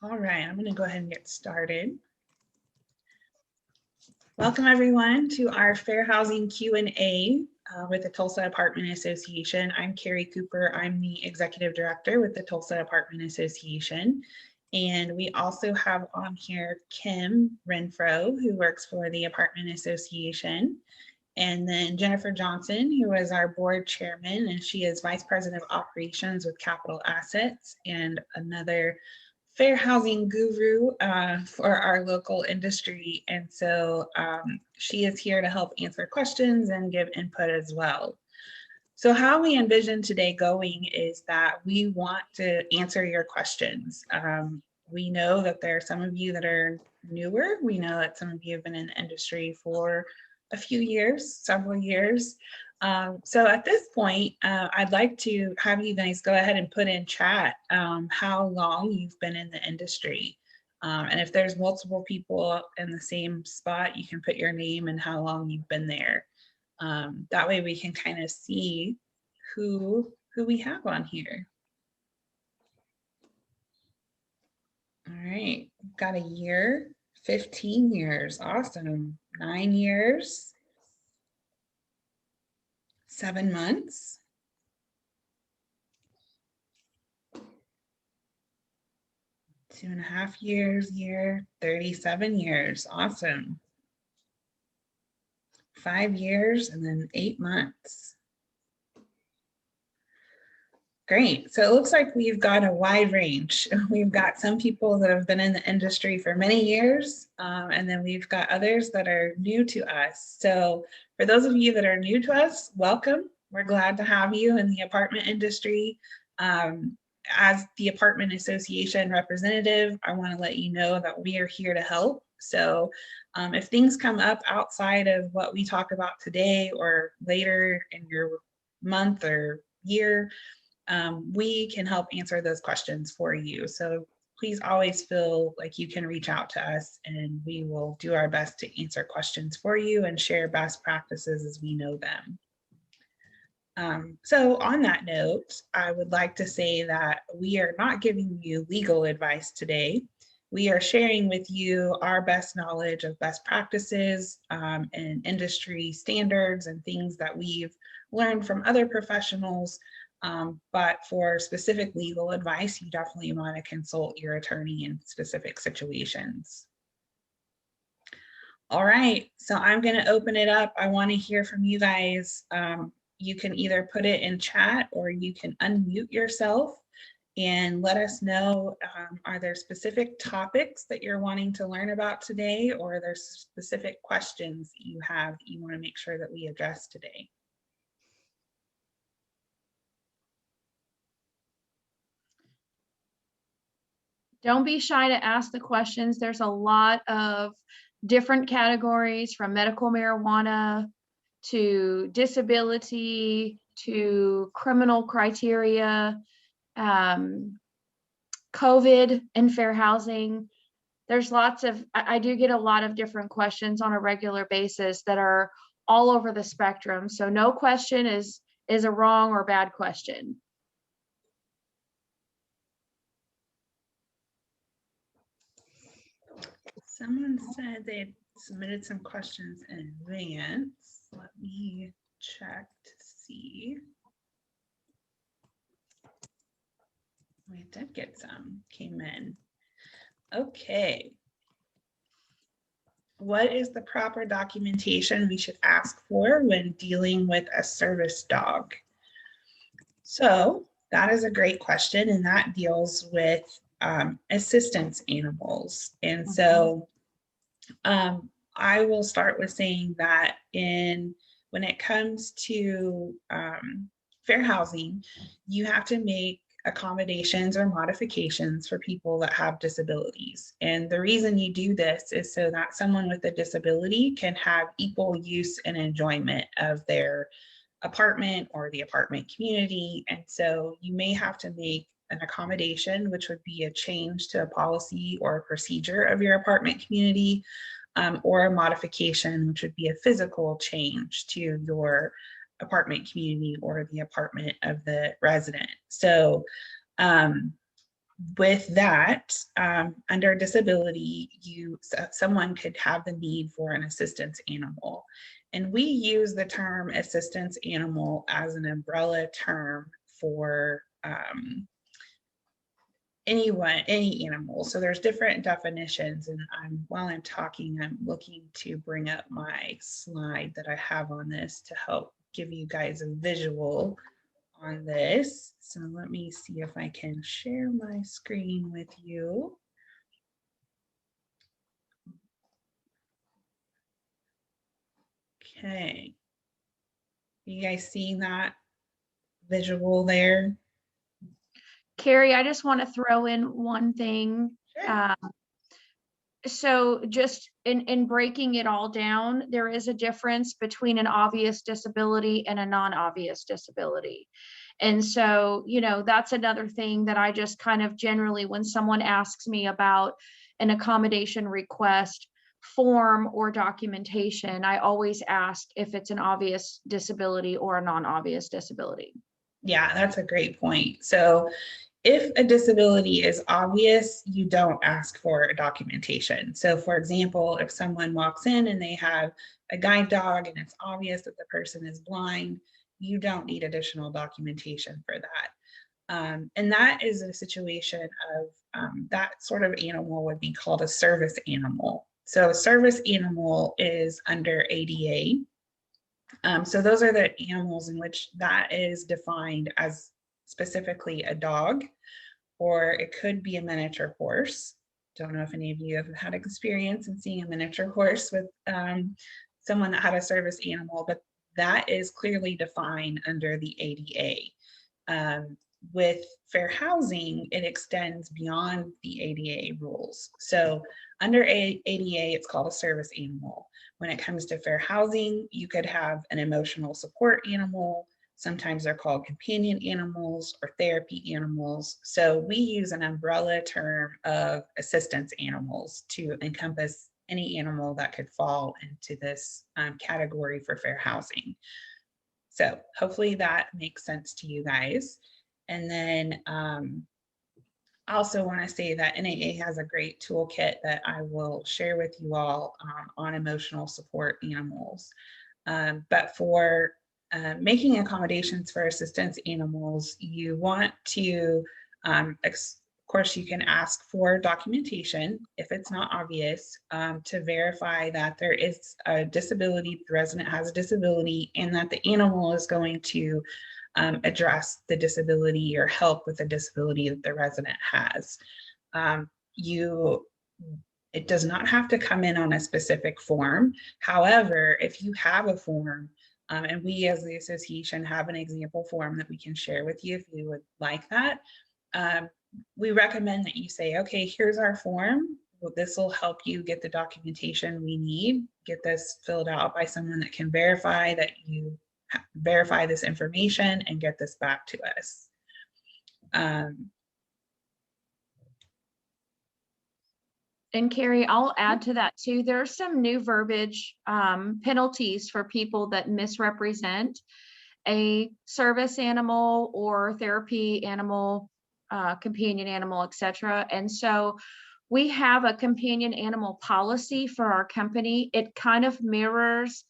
All right, I'm going to go ahead and get started. Welcome everyone to our Fair Housing Q&A with the Tulsa Apartment Association. I'm Carrie Cooper. I'm the Executive Director with the Tulsa Apartment Association. And we also have on here Kim Renfro, who works for the Apartment Association. And then Jennifer Johnson, who is our board chairman, and she is Vice President of Operations with Capital Assets, and another fair housing guru for our local industry. And so she is here to help answer questions and give input as well. So how we envision today going is that we want to answer your questions. We know that there are some of you that are newer. We know that some of you have been in the industry for a few years, several years. So at this point, I'd like to have you guys go ahead and put in chat how long you've been in the industry. And if there's multiple people in the same spot, you can put your name and how long you've been there. That way we can kind of see who we have on here. All right, we've got a year, 15 years, awesome. 9 years, 7 months, 2.5 years, 37 years, awesome. 5 years and then 8 months. Great, so it looks like we've got a wide range. We've got some people that have been in the industry for many years, and then we've got others that are new to us. So for those of you that are new to us, welcome. We're glad to have you in the apartment industry. As the Apartment Association representative, I want to let you know that we are here to help. So if things come up outside of what we talk about today or later in your month or year, we can help answer those questions for you. So please always feel like you can reach out to us and we will do our best to answer questions for you and share best practices as we know them. So on that note, I would like to say that we are not giving you legal advice today. We are sharing with you our best knowledge of best practices and industry standards and things that we've learned from other professionals. But for specific legal advice, you definitely want to consult your attorney in specific situations. All right, so I'm going to open it up. I want to hear from you guys. You can either put it in chat or you can unmute yourself and let us know, are there specific topics that you're wanting to learn about today, or are there specific questions that you have that you want to make sure that we address today? Don't be shy to ask the questions. There's a lot of different categories, from medical marijuana to disability to criminal criteria, COVID and fair housing. There's lots of, I do get a lot of different questions on a regular basis that are all over the spectrum. So no question is a wrong or bad question. Someone said they submitted some questions in advance. Let me check to see. We did get some, came in. Okay. What is the proper documentation we should ask for when dealing with a service dog? So that is a great question, and that deals with assistance animals. And so I will start with saying that when it comes to fair housing, you have to make accommodations or modifications for people that have disabilities. And the reason you do this is so that someone with a disability can have equal use and enjoyment of their apartment or the apartment community. And so you may have to make an accommodation, which would be a change to a policy or a procedure of your apartment community, or a modification, which would be a physical change to your apartment community or the apartment of the resident. So with that, under disability, someone could have the need for an assistance animal. And we use the term assistance animal as an umbrella term for any animal. So there's different definitions, and while I'm talking, I'm looking to bring up my slide that I have on this to help give you guys a visual on this. So let me see if I can share my screen with you. Okay. You guys seeing that visual there? Carrie, I just want to throw in one thing. Sure. So just in breaking it all down, there is a difference between an obvious disability and a non-obvious disability. And so, you know, that's another thing that I just kind of generally, when someone asks me about an accommodation request form or documentation, I always ask if it's an obvious disability or a non-obvious disability. Yeah, that's a great point. So if a disability is obvious, you don't ask for a documentation. So for example, if someone walks in and they have a guide dog and it's obvious that the person is blind, you don't need additional documentation for that. And that is a situation of that sort of animal would be called a service animal. So a service animal is under ADA. So those are the animals in which that is defined as specifically a dog, or it could be a miniature horse. Don't know if any of you have had experience in seeing a miniature horse with someone that had a service animal, but that is clearly defined under the ADA. With fair housing, it extends beyond the ADA rules. So under ADA, it's called a service animal. When it comes to fair housing, you could have an emotional support animal. Sometimes they're called companion animals or therapy animals. So we use an umbrella term of assistance animals to encompass any animal that could fall into this category for fair housing. So hopefully that makes sense to you guys. And then I also want to say that NAA has a great toolkit that I will share with you all on emotional support animals. But for making accommodations for assistance animals, you want to, of course, you can ask for documentation if it's not obvious to verify that there is a disability, the resident has a disability, and that the animal is going to address the disability or help with the disability that the resident has. It does not have to come in on a specific form. However, if you have a form, and we as the association have an example form that we can share with you if you would like that, we recommend that you say, okay, here's our form. Well, this will help you get the documentation we need, get this filled out by someone that can verify that you verify this information and get this back to us. And Carrie, I'll add to that too. There's some new verbiage, penalties for people that misrepresent a service animal or therapy animal, companion animal, etc. And so we have a companion animal policy for our company. It kind of mirrors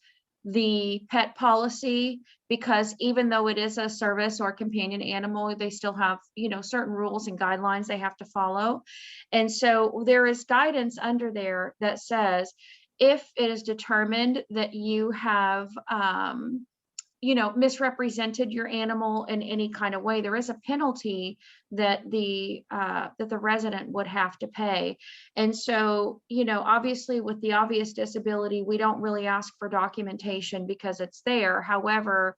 the pet policy, because even though it is a service or companion animal, they still have, you know, certain rules and guidelines they have to follow. And so there is guidance under there that says, if it is determined that you have, you know, misrepresented your animal in any kind of way, there is a penalty that the resident would have to pay. And so, you know, obviously with the obvious disability, we don't really ask for documentation because it's there. However,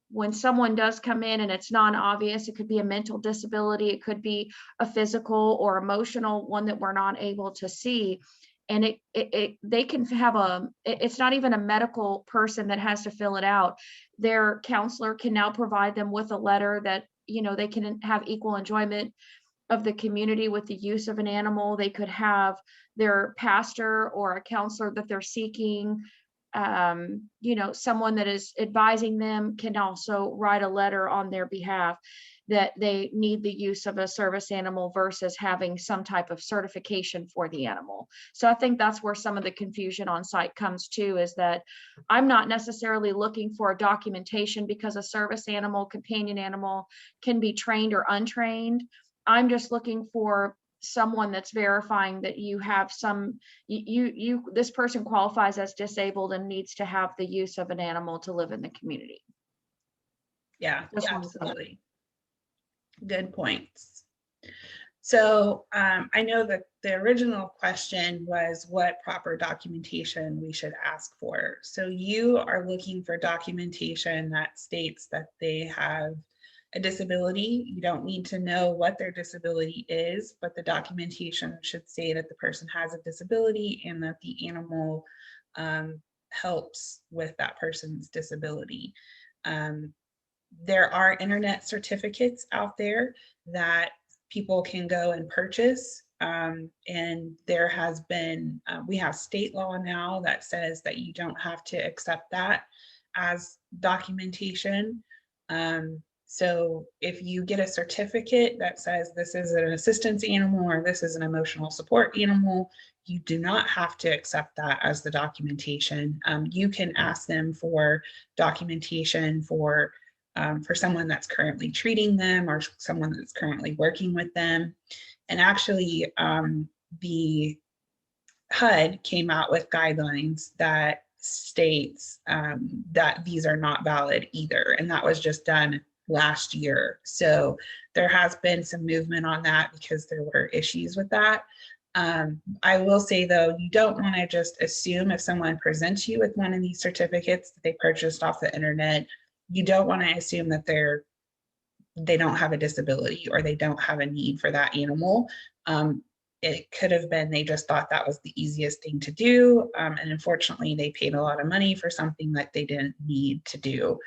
when someone does come in and it's non-obvious, it could be a mental disability, it could be a physical or emotional one that we're not able to see. And they can have it's not even a medical person that has to fill it out. Their counselor can now provide them with a letter that, you know, they can have equal enjoyment of the community with the use of an animal. They could have their pastor or a counselor that they're seeking, you know, someone that is advising them can also write a letter on their behalf. that they need the use of a service animal versus having some type of certification for the animal. So I think that's where some of the confusion on site comes to, is that I'm not necessarily looking for a documentation because a service animal, companion animal can be trained or untrained. I'm just looking for someone that's verifying that you have some, this person qualifies as disabled and needs to have the use of an animal to live in the community. Yeah, Just wanted to- absolutely. Good points. So I know that the original question was what proper documentation we should ask for. So you are looking for documentation that states that they have a disability. You don't need to know what their disability is, but the documentation should say that the person has a disability and that the animal helps with that person's disability. There are internet certificates out there that people can go and purchase. And there has been, we have state law now that says that you don't have to accept that as documentation. So if you get a certificate that says this is an assistance animal or this is an emotional support animal, you do not have to accept that as the documentation. You can ask them for documentation for someone that's currently treating them or someone that's currently working with them. And actually, the HUD came out with guidelines that states that these are not valid either. And that was just done last year. So there has been some movement on that because there were issues with that. I will say though, you don't want to just assume if someone presents you with one of these certificates that they purchased off the internet, you don't want to assume that they don't have a disability or they don't have a need for that animal. It could have been they just thought that was the easiest thing to do. And unfortunately, they paid a lot of money for something that they didn't need to do.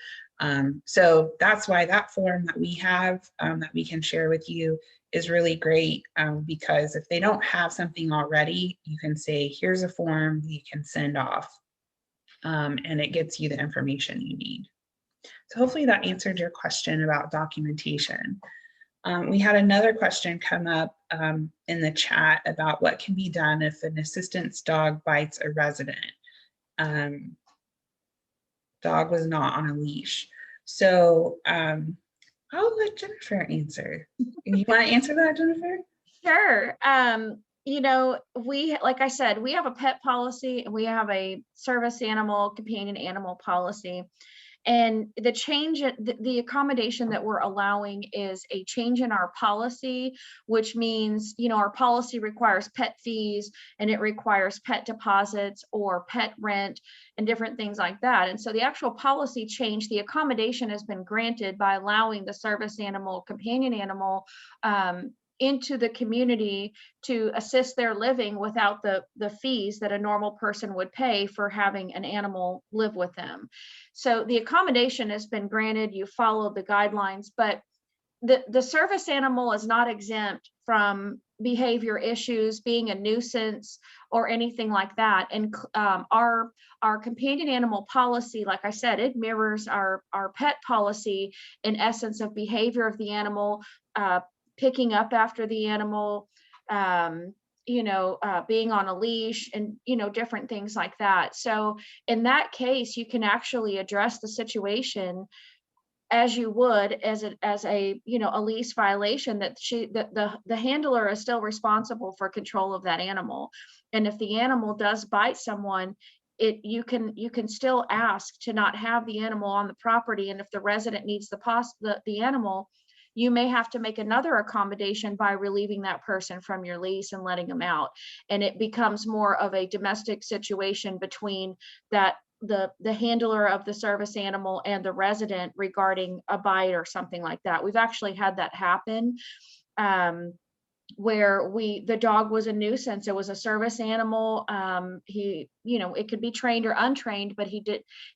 So that's why that form that we have that we can share with you is really great, because if they don't have something already, you can say, here's a form you can send off, and it gets you the information you need. So hopefully that answered your question about documentation. We had another question come up in the chat about what can be done if an assistance dog bites a resident. Dog was not on a leash. So I'll let Jennifer answer. You want to answer that, Jennifer? Sure. You know, like I said, we have a pet policy and we have a service animal, companion animal policy. And the change, the accommodation that we're allowing is a change in our policy, which means, you know, our policy requires pet fees and it requires pet deposits or pet rent and different things like that. And so the actual policy change, the accommodation has been granted by allowing the service animal, companion animal, into the community to assist their living without the fees that a normal person would pay for having an animal live with them. So the accommodation has been granted, you followed the guidelines, but the service animal is not exempt from behavior issues, being a nuisance or anything like that. And our companion animal policy, like I said, it mirrors our pet policy in essence of behavior of the animal, picking up after the animal, you know, being on a leash and, you know, different things like that. So in that case, you can actually address the situation as you would as a you know, a lease violation, that the handler is still responsible for control of that animal. And if the animal does bite someone, you can still ask to not have the animal on the property. And if the resident needs the animal, you may have to make another accommodation by relieving that person from your lease and letting them out. And it becomes more of a domestic situation between that the handler of the service animal and the resident regarding a bite or something like that. We've actually had that happen, where the dog was a nuisance. It was a service animal. He, you know, it could be trained or untrained, but he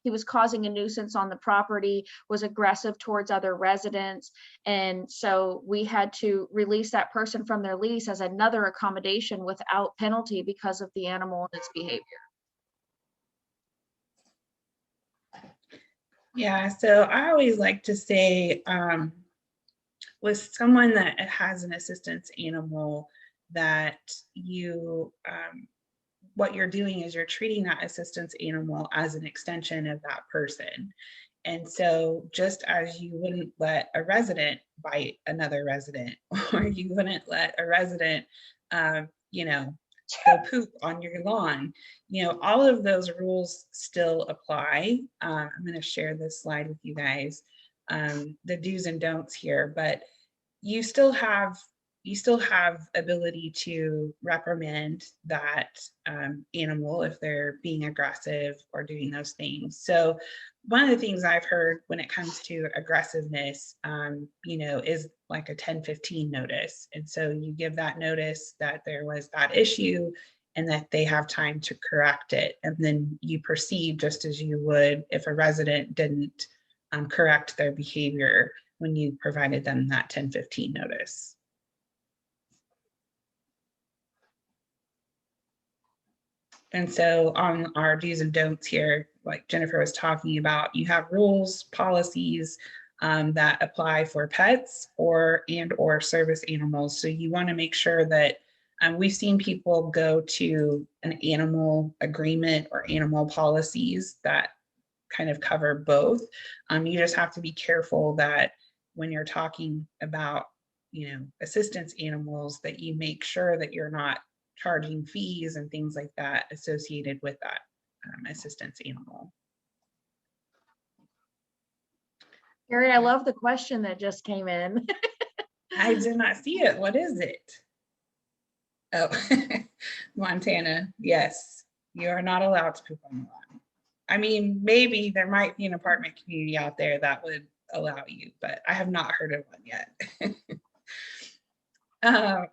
was causing a nuisance on the property, was aggressive towards other residents. And so we had to release that person from their lease as another accommodation without penalty because of the animal and its behavior. Yeah, so I always like to say, with someone that has an assistance animal, that you what you're doing is you're treating that assistance animal as an extension of that person. And so just as you wouldn't let a resident bite another resident, or you wouldn't let a resident, you know, go poop on your lawn, you know, all of those rules still apply. I'm going to share this slide with you guys, the do's and don'ts here, but you still have ability to reprimand that animal if they're being aggressive or doing those things. So one of the things I've heard when it comes to aggressiveness, you know, is like a 10-15 notice. And so you give that notice that there was that issue and that they have time to correct it. And then you proceed just as you would if a resident didn't correct their behavior when you provided them that 10-15 notice. And so on our do's and don'ts here, like Jennifer was talking about, you have rules, policies that apply for pets or service animals. So you want to make sure that we've seen people go to an animal agreement or animal policies that kind of cover both. You just have to be careful that when you're talking about, you know, assistance animals, that you make sure that you're not charging fees and things like that associated with that assistance animal. Gary, I love the question that just came in. I did not see it. What is it? Oh, Montana. Yes, you are not allowed to poop on the lawn. I mean, maybe there might be an apartment community out there that would allow you, but I have not heard of one yet.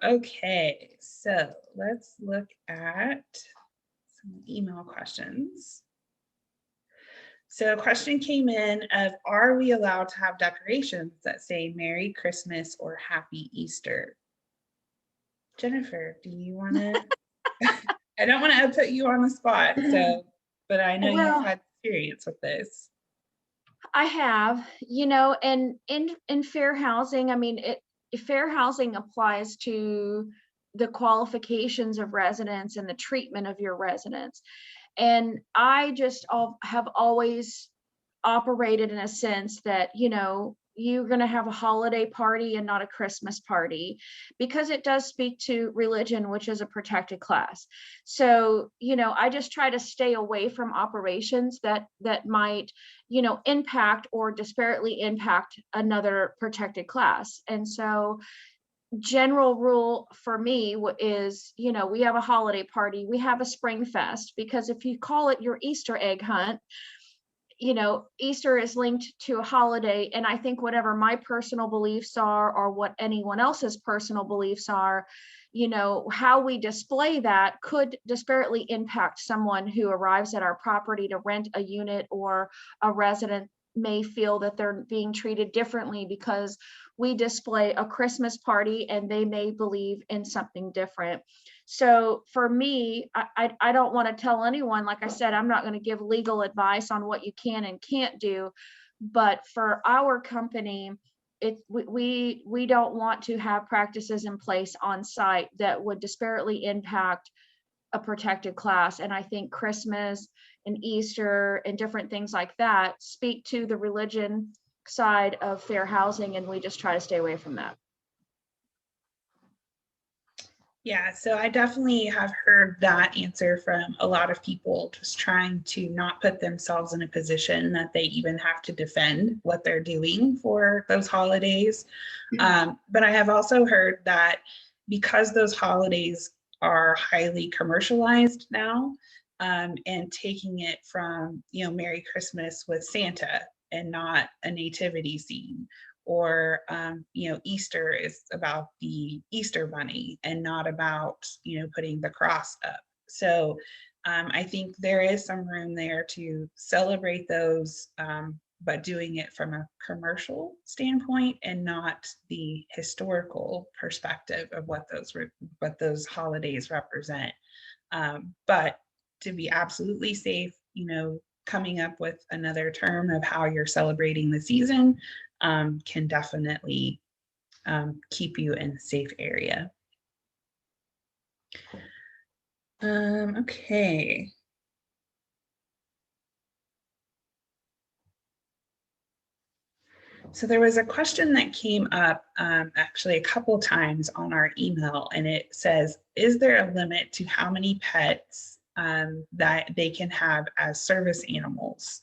Okay, so let's look at some email questions. So a question came in of, are we allowed to have decorations that say Merry Christmas or Happy Easter? Jennifer, do you want to? I don't want to put you on the spot, so, but I know you've had experience with this. I have, you know, and in fair housing, I mean, fair housing applies to the qualifications of residents and the treatment of your residents. And I just have always operated in a sense that, you know, you're going to have a holiday party and not a Christmas party, because it does speak to religion, which is a protected class. So, you know, I just try to stay away from operations that might, you know, impact or disparately impact another protected class. And so general rule for me is, you know, we have a holiday party, we have a spring fest, because if you call it your Easter egg hunt, you know, Easter is linked to a holiday. And I think whatever my personal beliefs are, or what anyone else's personal beliefs are, you know, how we display that could disparately impact someone who arrives at our property to rent a unit, or a resident may feel that they're being treated differently because we display a Christmas party and they may believe in something different. So for me, I don't want to tell anyone, like I said, I'm not going to give legal advice on what you can and can't do. But for our company, we don't want to have practices in place on site that would disparately impact a protected class. And I think Christmas and Easter and different things like that speak to the religion side of fair housing, and we just try to stay away from that. Yeah, so I definitely have heard that answer from a lot of people, just trying to not put themselves in a position that they even have to defend what they're doing for those holidays. But I have also heard that because those holidays are highly commercialized now, and taking it from, you know, Merry Christmas with Santa and not a nativity scene, or you know, Easter is about the Easter bunny and not about, you know, putting the cross up. So I think there is some room there to celebrate those, but doing it from a commercial standpoint and not the historical perspective of what those holidays represent. But to be absolutely safe, you know, coming up with another term of how you're celebrating the season can definitely keep you in a safe area. Okay. So there was a question that came up actually a couple times on our email, and it says, is there a limit to how many pets that they can have as service animals?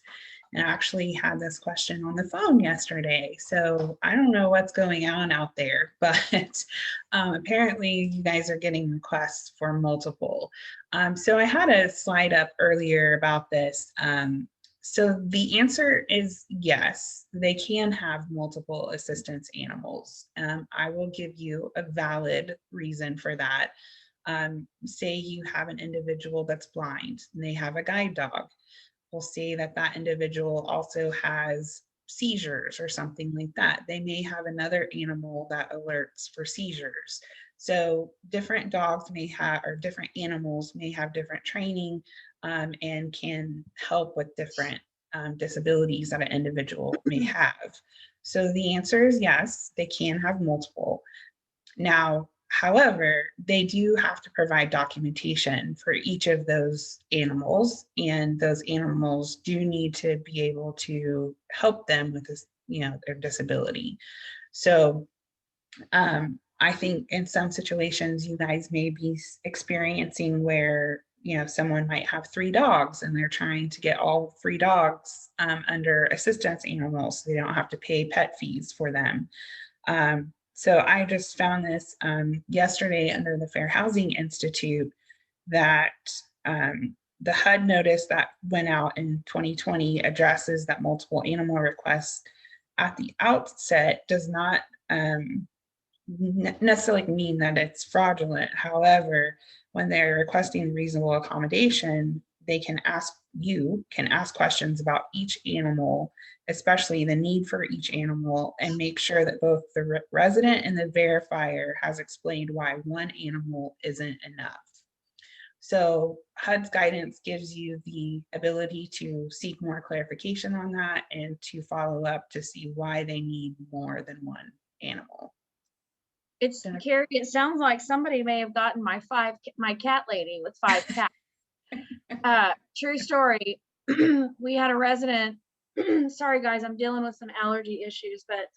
And I actually had this question on the phone yesterday. So I don't know what's going on out there, but apparently you guys are getting requests for multiple. So I had a slide up earlier about this. So the answer is yes, they can have multiple assistance animals. I will give you a valid reason for that. Say you have an individual that's blind and they have a guide dog. We'll say that that individual also has seizures or something like that. They may have another animal that alerts for seizures. So different dogs may have, or different animals may have different training and can help with different disabilities that an individual may have. So the answer is yes, they can have multiple. Now, however, they do have to provide documentation for each of those animals, and those animals do need to be able to help them with this, their disability. So I think in some situations you guys may be experiencing where someone might have 3 dogs and they're trying to get all 3 dogs under assistance animals so they don't have to pay pet fees for them. So I just found this yesterday under the Fair Housing Institute that the HUD notice that went out in 2020 addresses that multiple animal requests at the outset does not necessarily mean that it's fraudulent. However, when they're requesting reasonable accommodation, you can ask questions about each animal, especially the need for each animal, and make sure that both the resident and the verifier has explained why one animal isn't enough. So HUD's guidance gives you the ability to seek more clarification on that and to follow up to see why they need more than one animal. It's Carrie, it sounds like somebody may have gotten my cat lady with 5 cats. True story. We had a resident, sorry guys, I'm dealing with some allergy issues, but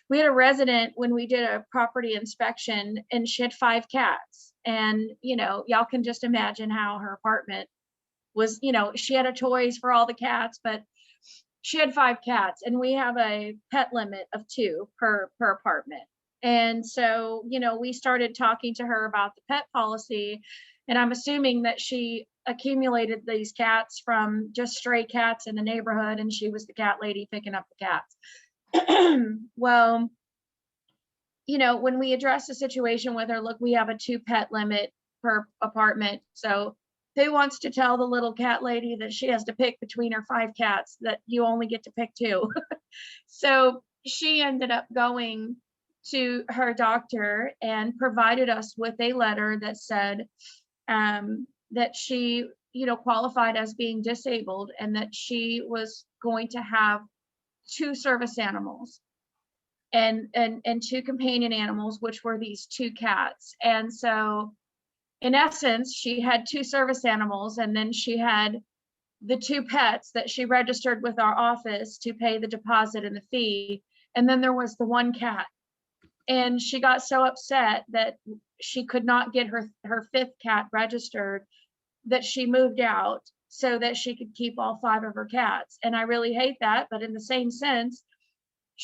we had a resident when we did a property inspection, and she had 5 cats. And, y'all can just imagine how her apartment was, she had a toys for all the cats, but she had 5 cats, and we have a pet limit of 2 per apartment. And so, we started talking to her about the pet policy, and I'm assuming that she accumulated these cats from just stray cats in the neighborhood, and she was the cat lady picking up the cats. Well, when we addressed the situation with her, look, we have a 2 pet limit per apartment. So who wants to tell the little cat lady that she has to pick between her 5 cats, that you only get to pick 2? So she ended up going to her doctor and provided us with a letter that said that she, qualified as being disabled, and that she was going to have 2 service animals and 2 companion animals, which were these 2 cats. And so in essence, she had 2 service animals, and then she had the 2 pets that she registered with our office to pay the deposit and the fee. And then there was the 1 cat. And she got so upset that she could not get her 5th cat registered that she moved out so that she could keep all 5 of her cats. And I really hate that, but in the same sense,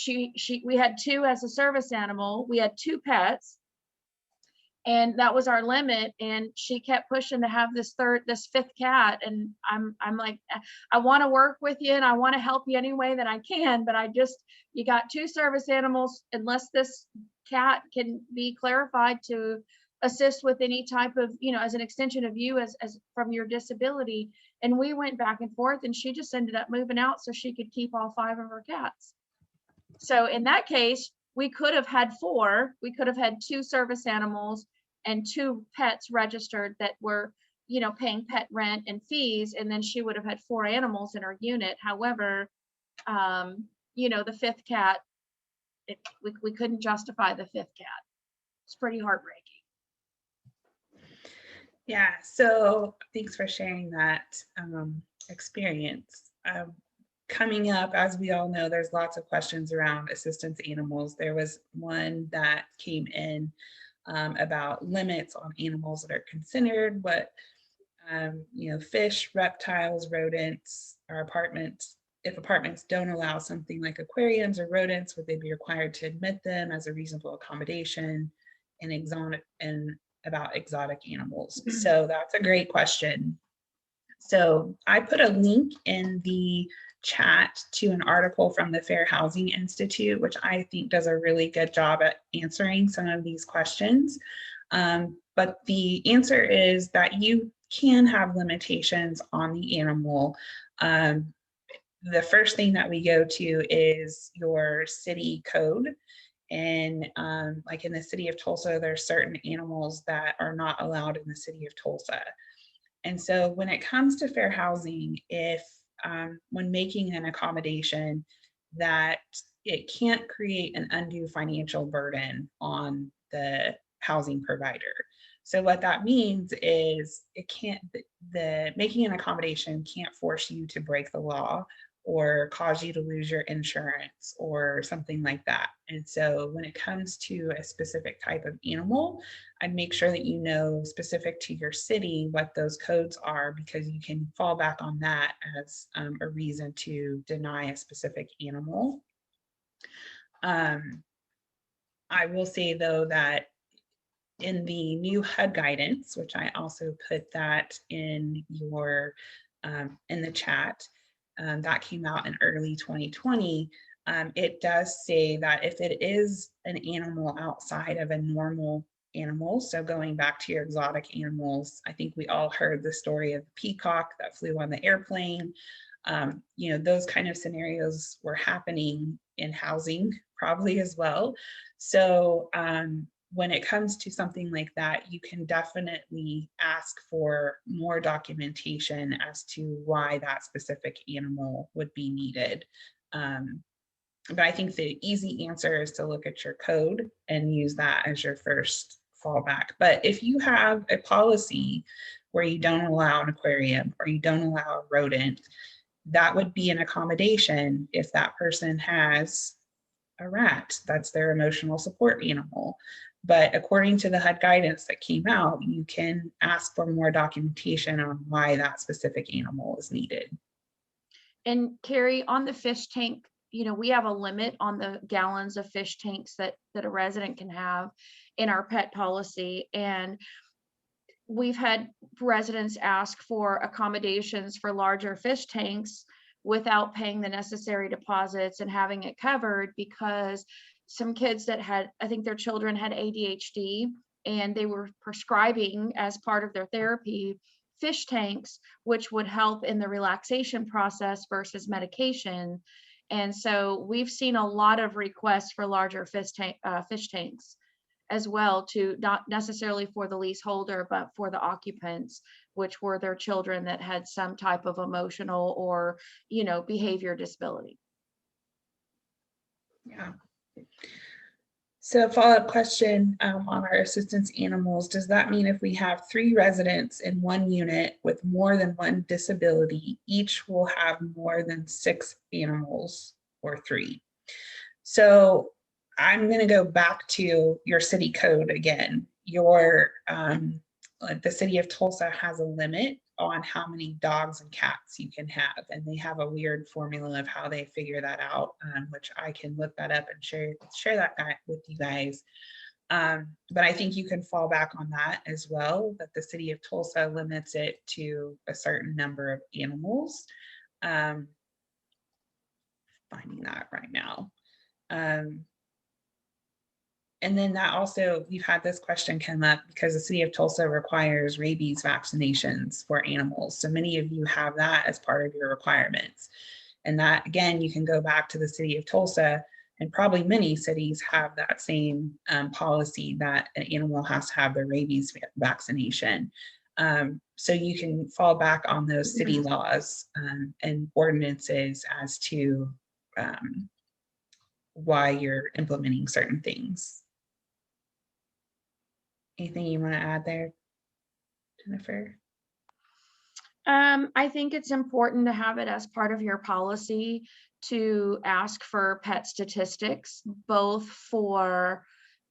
we had 2 as a service animal, we had 2 pets, and that was our limit. And she kept pushing to have this 5th cat. And I'm like, I want to work with you and I want to help you any way that I can, but you got 2 service animals, unless this cat can be clarified to assist with any type of, as an extension of you as from your disability. And we went back and forth, and she just ended up moving out so she could keep all 5 of her cats. So in that case, we could have had 4. We could have had 2 service animals and 2 pets registered that were, paying pet rent and fees, and then she would have had 4 animals in her unit. However, the 5th cat we couldn't justify the 5th cat. It's pretty heartbreaking. Yeah, so thanks for sharing that experience. Coming up, as we all know, there's lots of questions around assistance animals. There was one that came in about limits on animals that are considered, what fish, reptiles, rodents, or apartments. If apartments don't allow something like aquariums or rodents, would they be required to admit them as a reasonable accommodation? And about exotic animals. So that's a great question. So I put a link in the chat to an article from the Fair Housing Institute, which I think does a really good job at answering some of these questions. But the answer is that you can have limitations on the animal. The first thing that we go to is your city code. And like in the city of Tulsa, there's certain animals that are not allowed in the city of Tulsa. And so when it comes to fair housing, if when making an accommodation, that it can't create an undue financial burden on the housing provider. So what that means is the making an accommodation can't force you to break the law or cause you to lose your insurance or something like that. And so when it comes to a specific type of animal, I'd make sure that you know specific to your city what those codes are, because you can fall back on that as a reason to deny a specific animal. I will say though that in the new HUD guidance, which I also put that in your in the chat, that came out in early 2020. It does say that if it is an animal outside of a normal animal, so going back to your exotic animals, I think we all heard the story of the peacock that flew on the airplane. Those kind of scenarios were happening in housing probably as well. So when it comes to something like that, you can definitely ask for more documentation as to why that specific animal would be needed. But I think the easy answer is to look at your code and use that as your first fallback. But if you have a policy where you don't allow an aquarium or you don't allow a rodent, that would be an accommodation if that person has a rat. That's their emotional support animal. But according to the HUD guidance that came out, you can ask for more documentation on why that specific animal is needed. And Carrie, on the fish tank, we have a limit on the gallons of fish tanks that a resident can have in our pet policy. And we've had residents ask for accommodations for larger fish tanks without paying the necessary deposits and having it covered, because some kids that I think their children had ADHD, and they were prescribing as part of their therapy fish tanks, which would help in the relaxation process versus medication. And so we've seen a lot of requests for larger fish tanks as well, to not necessarily for the leaseholder, but for the occupants, which were their children that had some type of emotional or, behavior disability. Yeah. So follow-up question on our assistance animals, does that mean if we have 3 residents in one unit with more than one disability, each will have more than 6 animals or 3? So I'm going to go back to your city code again. The city of Tulsa has a limit on how many dogs and cats you can have, and they have a weird formula of how they figure that out, which I can look that up and share that with you guys. But I think you can fall back on that as well, that the city of Tulsa limits it to a certain number of animals. Finding that right now. And then that also, we've had this question come up because the city of Tulsa requires rabies vaccinations for animals. So many of you have that as part of your requirements. And that, again, you can go back to the city of Tulsa, and probably many cities have that same policy that an animal has to have the rabies vaccination. So you can fall back on those city laws and ordinances as to why you're implementing certain things. Anything you want to add there, Jennifer? I think it's important to have it as part of your policy to ask for pet statistics, both for,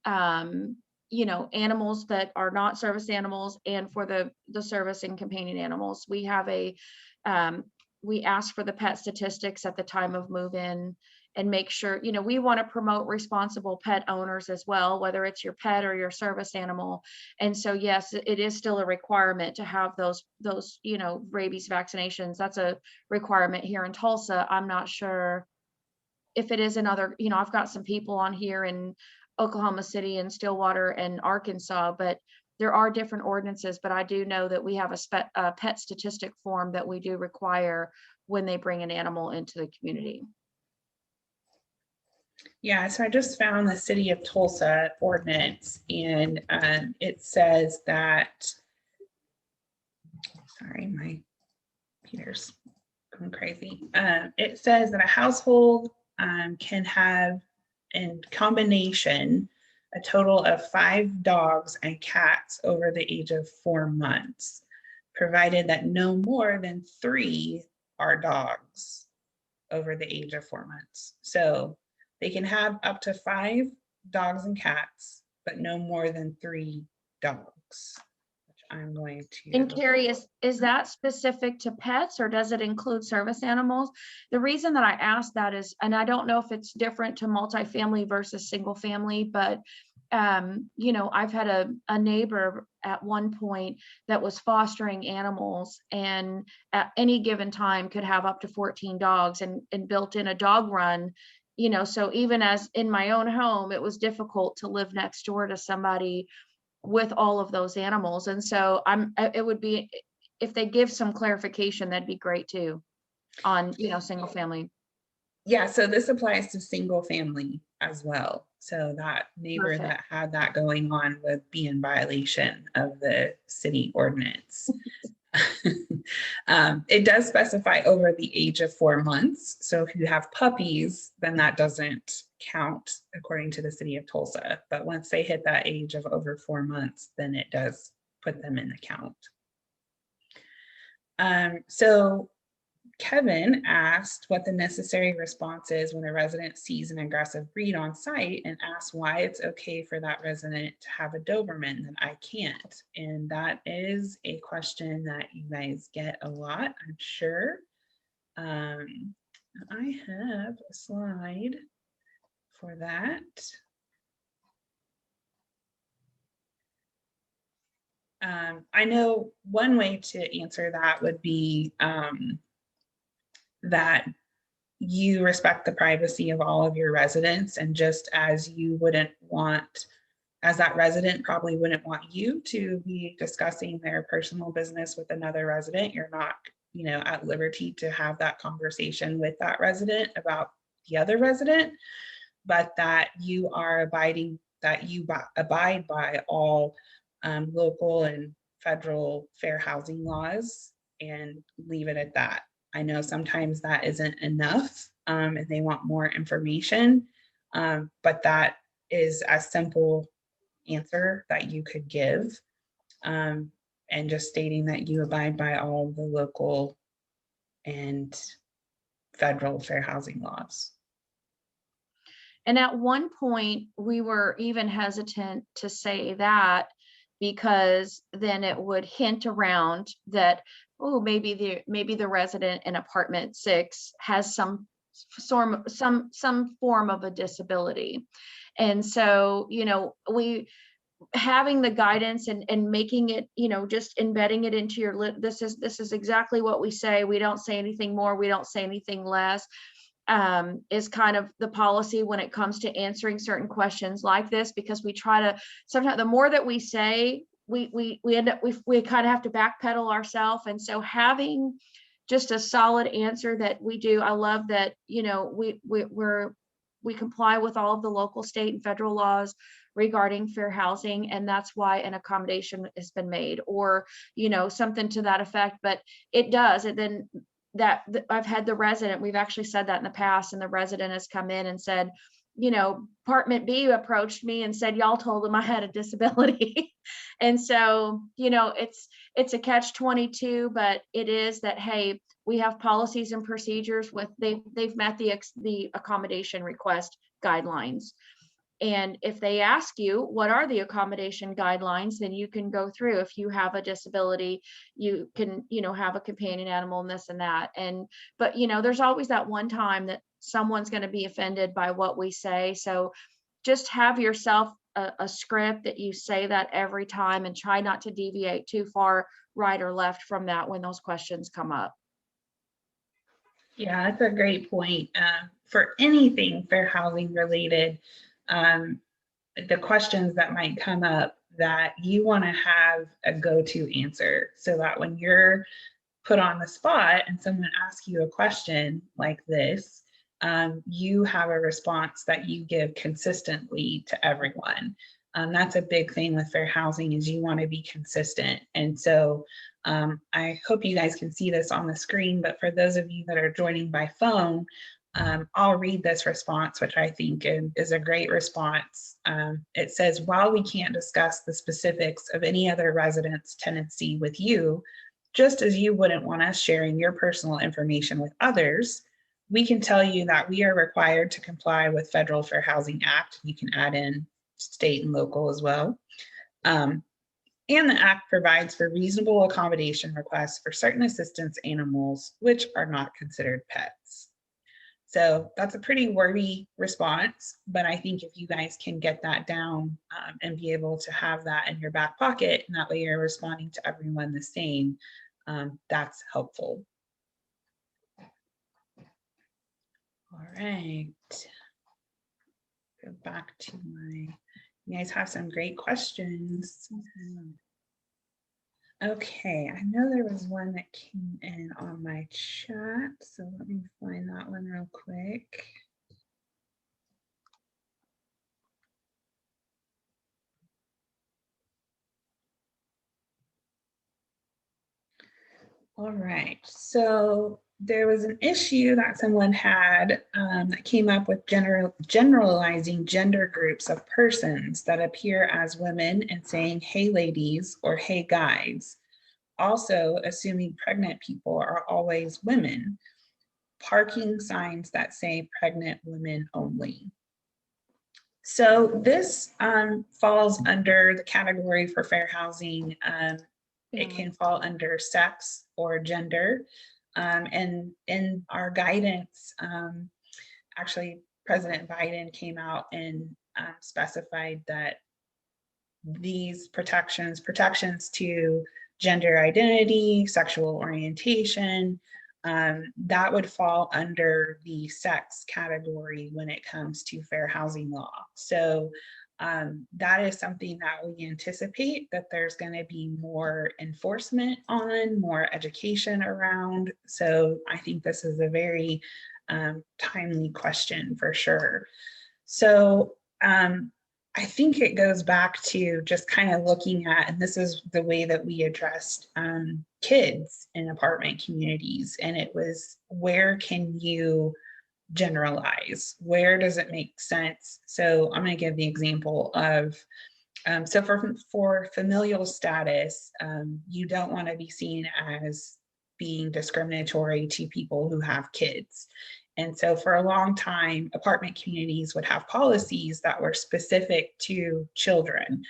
animals that are not service animals and for the service and companion animals. We have we ask for the pet statistics at the time of move-in and make sure, we want to promote responsible pet owners as well, whether it's your pet or your service animal. And so, yes, it is still a requirement to have those, rabies vaccinations. That's a requirement here in Tulsa. I'm not sure if it is another, I've got some people on here in Oklahoma City and Stillwater and Arkansas, but there are different ordinances. But I do know that we have a pet statistic form that we do require when they bring an animal into the community. Yeah, so I just found the City of Tulsa ordinance, and it says that, sorry, my computer's going crazy. It says that a household can have, in combination, a total of 5 dogs and cats over the age of 4 months, provided that no more than 3 are dogs over the age of 4 months. So they can have up to 5 dogs and cats, but no more than 3 dogs, which I'm going to. And Carrie, is that specific to pets or does it include service animals? The reason that I asked that is, and I don't know if it's different to multifamily versus single family, but I've had a neighbor at one point that was fostering animals and at any given time could have up to 14 dogs and built in a dog run. So even as in my own home, it was difficult to live next door to somebody with all of those animals. And so it would be, if they give some clarification, that'd be great too on, single family. Yeah, so this applies to single family as well. So that neighbor that had that going on would be in violation of the city ordinance. It does specify over the age of 4 months. So if you have puppies, then that doesn't count according to the City of Tulsa. But once they hit that age of over 4 months, then it does put them in the count. So Kevin asked what the necessary response is when a resident sees an aggressive breed on site and asks why it's okay for that resident to have a Doberman that I can't. And that is a question that you guys get a lot, I'm sure. I have a slide for that. I know one way to answer that would be that you respect the privacy of all of your residents, and just as you wouldn't want, as that resident probably wouldn't want you to be discussing their personal business with another resident, you're not, at liberty to have that conversation with that resident about the other resident, but that you are abide by all local and federal fair housing laws, and leave it at that. I know sometimes that isn't enough and they want more information, but that is a simple answer that you could give, and just stating that you abide by all the local and federal fair housing laws. And at one point, we were even hesitant to say that because then it would hint around that, oh, maybe the resident in apartment 6 has some form of a disability. And so, we having the guidance and making it, just embedding it into your this is exactly what we say. We don't say anything more, we don't say anything less. Is kind of the policy when it comes to answering certain questions like this, because we try to, sometimes the more that we say, we end up, we kind of have to backpedal ourselves. And so having just a solid answer that we do, I love that, we comply with all of the local, state, and federal laws regarding fair housing, and that's why an accommodation has been made, or something to that effect. But it does, and then that I've had the resident, we've actually said that in the past, and the resident has come in and said, Department B approached me and said, y'all told them I had a disability. And so, it's a catch-22, but it is that, hey, we have policies and procedures with, they've met the accommodation request guidelines. And if they ask you, what are the accommodation guidelines, then you can go through. If you have a disability, you can, have a companion animal and this and that. But there's always that one time that someone's going to be offended by what we say. So just have yourself a script that you say that every time, and try not to deviate too far right or left from that when those questions come up. Yeah, that's a great point. For anything fair housing related, the questions that might come up, that you want to have a go-to answer, so that when you're put on the spot and someone asks you a question like this, you have a response that you give consistently to everyone. That's a big thing with fair housing, is you want to be consistent. And so I hope you guys can see this on the screen, but for those of you that are joining by phone, I'll read this response, which I think is a great response. It says, while we can't discuss the specifics of any other resident's tenancy with you, just as you wouldn't want us sharing your personal information with others, we can tell you that we are required to comply with Federal Fair Housing Act. You can add in state and local as well. And the act provides for reasonable accommodation requests for certain assistance animals, which are not considered pets. So that's a pretty wordy response, but I think if you guys can get that down and be able to have that in your back pocket, and that way you're responding to everyone the same, that's helpful. All right. Go back to you guys have some great questions. Okay, I know there was one that came in on my chat, so let me find that one real quick. All right, so there was an issue that someone had that came up with generalizing gender groups of persons that appear as women and saying, hey ladies, or hey guys. Also assuming pregnant people are always women. Parking signs that say pregnant women only. So this falls under the category for fair housing. It can fall under sex or gender. And in our guidance, actually President Biden came out and specified that these protections to gender identity, sexual orientation, that would fall under the sex category when it comes to fair housing law. So that is something that we anticipate that there's going to be more enforcement on, more education around. So I think this is a very timely question for sure. So I think it goes back to just kind of looking at, and this is the way that we addressed kids in apartment communities, and it was, where can you generalize? Where does it make sense? So I'm going to give the example of, so for familial status, you don't want to be seen as being discriminatory to people who have kids. And so for a long time, apartment communities would have policies that were specific to children.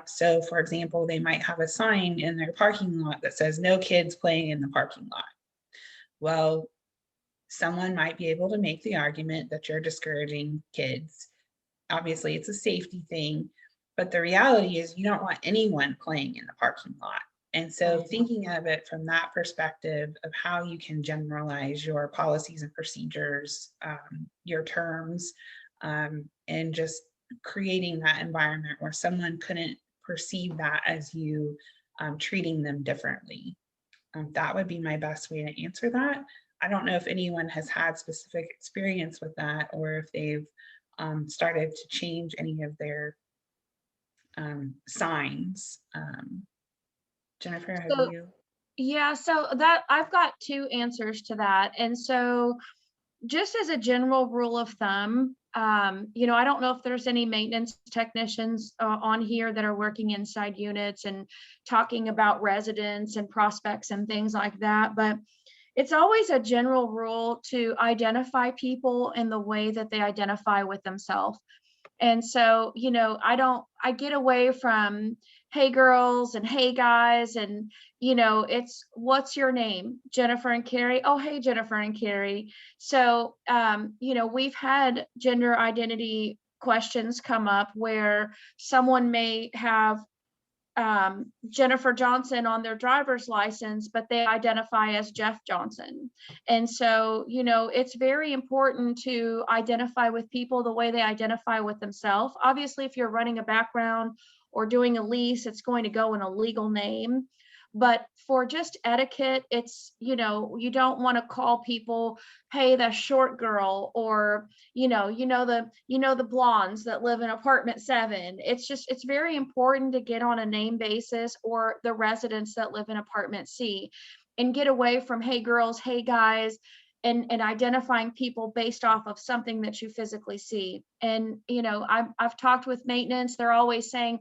So for example, they might have a sign in their parking lot that says no kids playing in the parking lot. Well, someone might be able to make the argument that you're discouraging kids. Obviously, it's a safety thing, but the reality is you don't want anyone playing in the parking lot. And so thinking of it from that perspective of how you can generalize your policies and procedures, your terms, and just creating that environment where someone couldn't perceive that as you treating them differently. That would be my best way to answer that. I don't know if anyone has had specific experience with that, or if they've started to change any of their signs. Jennifer, have you? Yeah, so that I've got two answers to that. And so just as a general rule of thumb, You know, I don't know if there's any maintenance technicians on here that are working inside units and talking about residents and prospects and things like that, but it's always a general rule to identify people in the way that they identify with themselves. And so, you know, I get away from, hey girls and hey guys, and, you know, it's, what's your name? Jennifer and Carrie. Oh, hey, Jennifer and Carrie. So, you know, we've had gender identity questions come up where someone may have Jennifer Johnson on their driver's license, but they identify as Jeff Johnson. And so, you know, it's very important to identify with people the way they identify with themselves. Obviously, if you're running a background or doing a lease, it's going to go in a legal name. But for just etiquette, it's, you know, you don't want to call people, hey, the short girl, or, the blondes that live in apartment 7. It's just, it's very important to get on a name basis, or the residents that live in apartment C, and get away from, hey girls, hey guys, and identifying people based off of something that you physically see. And, you know, I've talked with maintenance, they're always saying,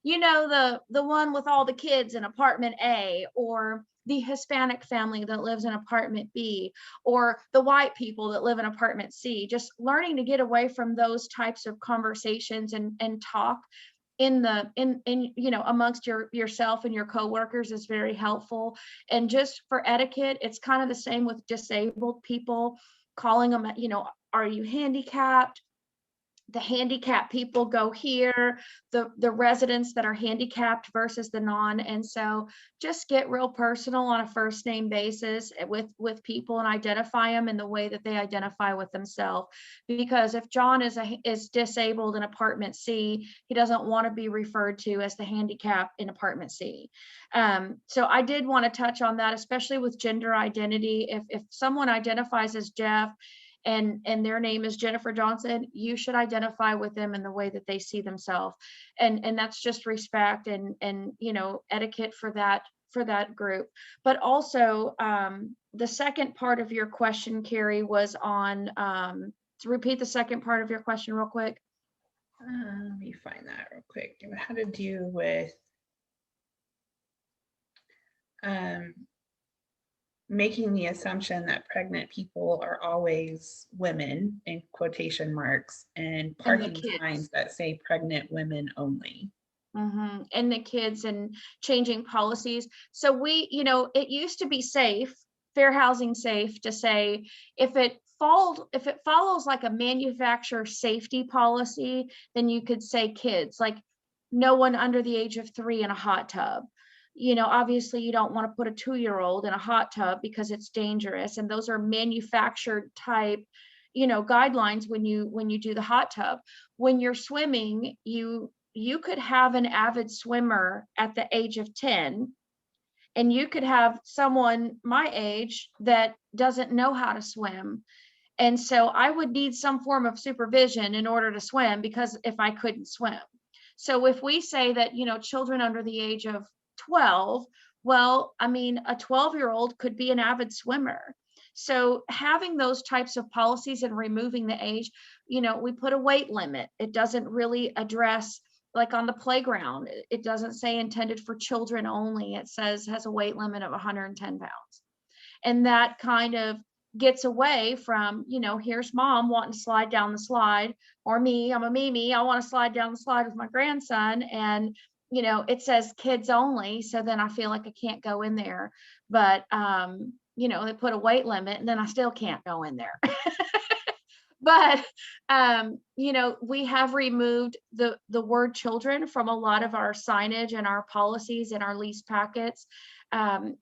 you know, the one with all the kids in apartment A, or the Hispanic family that lives in apartment B, or the white people that live in apartment C. Just learning to get away from those types of conversations and talk in you know, amongst yourself and your coworkers is very helpful. And just for etiquette, it's kind of the same with disabled people, calling them, you know, are you handicapped? The handicapped people go here, the residents that are handicapped versus the non. And so just get real personal on a first name basis with people, and identify them in the way that they identify with themselves. Because if John is disabled in apartment C, he doesn't want to be referred to as the handicap in apartment C. So I did want to touch on that, especially with gender identity. If someone identifies as Jeff, and their name is Jennifer Johnson, you should identify with them in the way that they see themselves. And that's just respect and you know, etiquette for that group. But also, the second part of your question, Carrie, was on, to repeat the second part of your question real quick. Let me find that real quick. It had to do with making the assumption that pregnant people are always women, in quotation marks, and parking signs that say pregnant women only. And the kids, and changing policies. So we, you know, it used to be safe, fair housing safe, to say if it follows like a manufacturer safety policy, then you could say kids, like no one under the age of 3 in a hot tub. You know, obviously you don't want to put a 2-year-old in a hot tub because it's dangerous. And those are manufactured type, you know, guidelines when you do the hot tub. When you're swimming, you could have an avid swimmer at the age of 10, and you could have someone my age that doesn't know how to swim. And so I would need some form of supervision in order to swim, because if I couldn't swim. So if we say that, you know, children under the age of 12, well, I mean, a 12-year-old could be an avid swimmer. So having those types of policies and removing the age, you know, we put a weight limit. It doesn't really address, like on the playground, it doesn't say intended for children only. It says has a weight limit of 110 pounds. And that kind of gets away from, you know, here's mom wanting to slide down the slide, or me, I'm a Mimi, I want to slide down the slide with my grandson, and you know, it says kids only, so then I feel like I can't go in there. But you know, they put a weight limit and then I still can't go in there. But you know, we have removed the word children from a lot of our signage and our policies and our lease packets,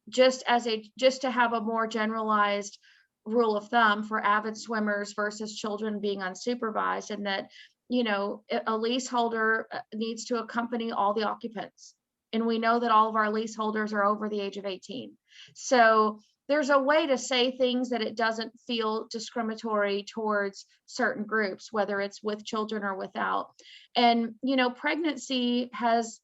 just to have a more generalized rule of thumb for avid swimmers versus children being unsupervised. And that, you know, a leaseholder needs to accompany all the occupants. And we know that all of our leaseholders are over the age of 18. So there's a way to say things that it doesn't feel discriminatory towards certain groups, whether it's with children or without. And, you know, pregnancy has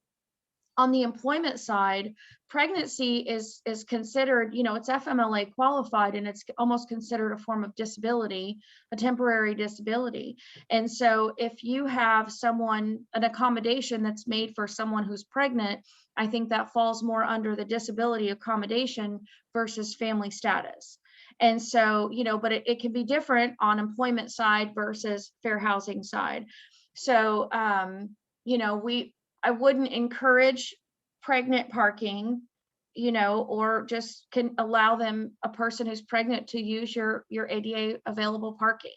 On the employment side, pregnancy is considered, it's FMLA qualified, and it's almost considered a form of disability, a temporary disability. And so if you have an accommodation that's made for someone who's pregnant, I think that falls more under the disability accommodation versus family status. And so, but it can be different on employment side versus fair housing side. So, I wouldn't encourage pregnant parking, or just can allow a person who's pregnant to use your ADA available parking.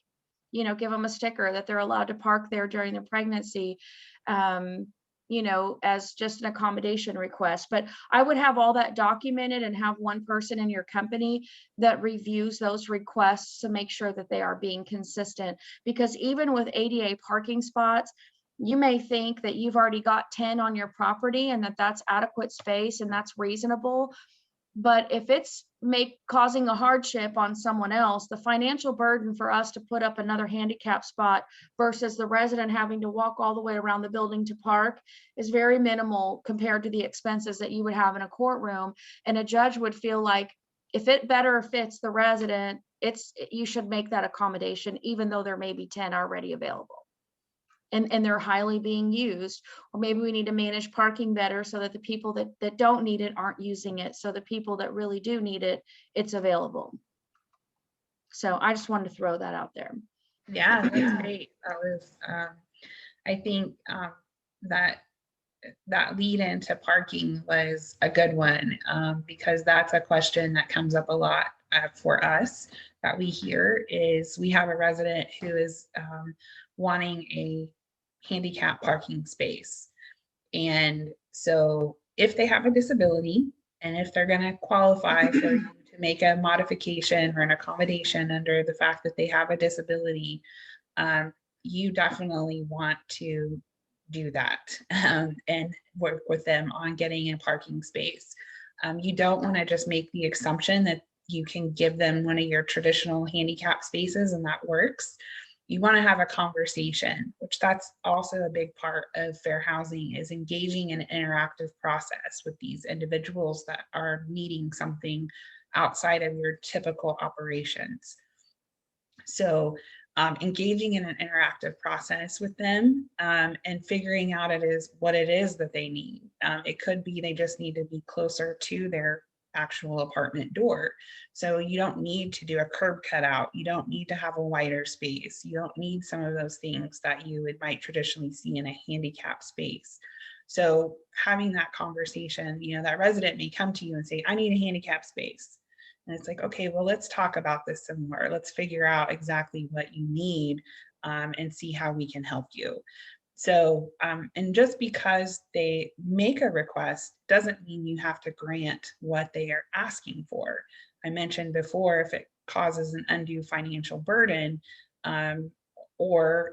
Give them a sticker that they're allowed to park there during the pregnancy, as just an accommodation request. But I would have all that documented and have one person in your company that reviews those requests to make sure that they are being consistent. Because even with ADA parking spots, you may think that you've already got 10 on your property and that's adequate space and that's reasonable. But if it's causing a hardship on someone else, the financial burden for us to put up another handicap spot versus the resident having to walk all the way around the building to park is very minimal compared to the expenses that you would have in a courtroom. And a judge would feel like if it better fits the resident, you should make that accommodation, even though there may be 10 already available. And they're highly being used. Or maybe we need to manage parking better so that the people that don't need it aren't using it. So the people that really do need it, it's available. So I just wanted to throw that out there. Yeah, that's great. That was, I think that lead into parking was a good one, because that's a question that comes up a lot for us that we hear. Is we have a resident who is wanting a handicap parking space. And so if they have a disability, and if they're going to qualify for you to make a modification or an accommodation under the fact that they have a disability, you definitely want to do that, and work with them on getting a parking space. You don't want to just make the assumption that you can give them one of your traditional handicap spaces and that works. You want to have a conversation, which that's also a big part of fair housing, is engaging in an interactive process with these individuals that are needing something outside of your typical operations. So engaging in an interactive process with them, and figuring out what it is that they need. It could be they just need to be closer to their actual apartment door. So you don't need to do a curb cutout. You don't need to have a wider space. You don't need some of those things that you might traditionally see in a handicap space. So having that conversation, that resident may come to you and say, I need a handicap space. And it's like, okay, well, let's talk about this some more. Let's figure out exactly what you need, and see how we can help you. So, and just because they make a request doesn't mean you have to grant what they are asking for. I mentioned before, if it causes an undue financial burden, or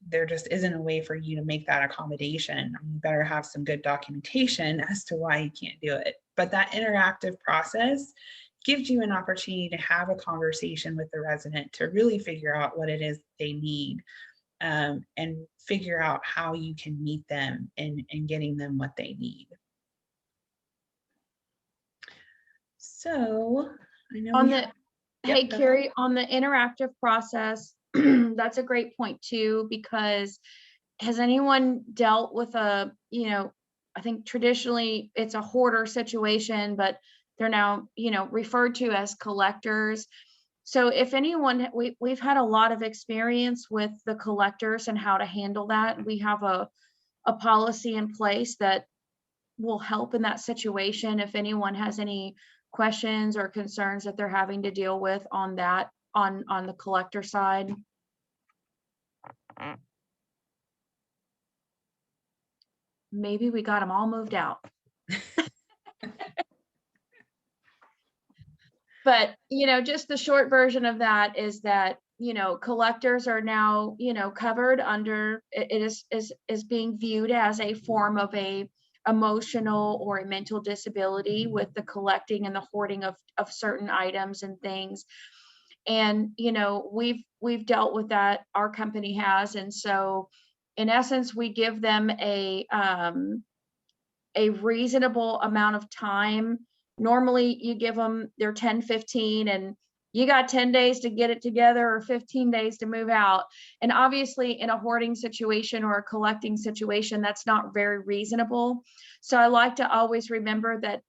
there just isn't a way for you to make that accommodation, you better have some good documentation as to why you can't do it. But that interactive process gives you an opportunity to have a conversation with the resident to really figure out what it is they need. And figure out how you can meet them in getting them what they need. So I know hey, Carrie, on the interactive process, that's a great point too, because has anyone dealt with I think traditionally it's a hoarder situation, but they're now, referred to as collectors. So if anyone, we've had a lot of experience with the collectors and how to handle that. We have a policy in place that will help in that situation. If anyone has any questions or concerns that they're having to deal with on that, on the collector side. Maybe we got them all moved out. But, just the short version of that is that, collectors are now, covered under, it is being viewed as a form of a emotional or a mental disability with the collecting and the hoarding of certain items and things. And, we've dealt with that, our company has. And so in essence, we give them a reasonable amount of time. Normally you give them their 10, 15, and you got 10 days to get it together or 15 days to move out. And obviously in a hoarding situation or a collecting situation, that's not very reasonable. So I like to always remember that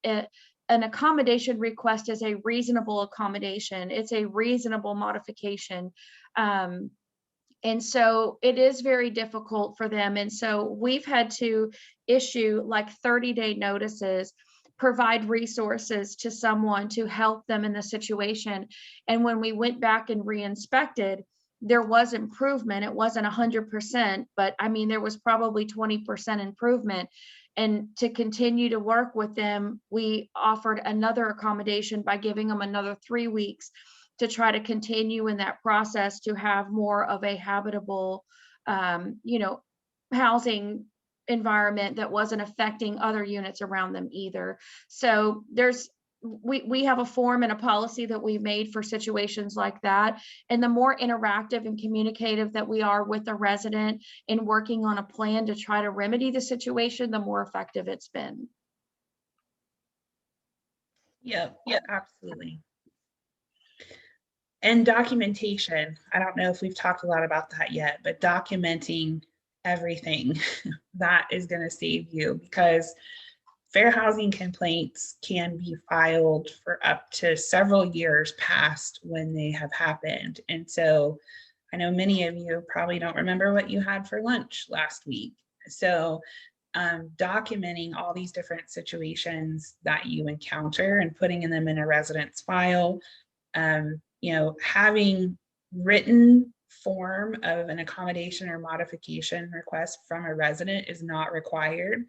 an accommodation request is a reasonable accommodation. It's a reasonable modification. And so it is very difficult for them. And so we've had to issue like 30-day notices, provide resources to someone to help them in the situation. And when we went back and re-inspected, there was improvement. It wasn't 100%, but I mean, there was probably 20% improvement. And to continue to work with them, we offered another accommodation by giving them another 3 weeks to try to continue in that process to have more of a habitable, housing environment that wasn't affecting other units around them either. So we have a form and a policy that we made for situations like that. And the more interactive and communicative that we are with the resident in working on a plan to try to remedy the situation, the more effective it's been. Yeah, absolutely. And documentation. I don't know if we've talked a lot about that yet, but documenting everything that is going to save you, because fair housing complaints can be filed for up to several years past when they have happened. And so I know many of you probably don't remember what you had for lunch last week. So documenting all these different situations that you encounter and putting them in a residence file, having written form of an accommodation or modification request from a resident is not required,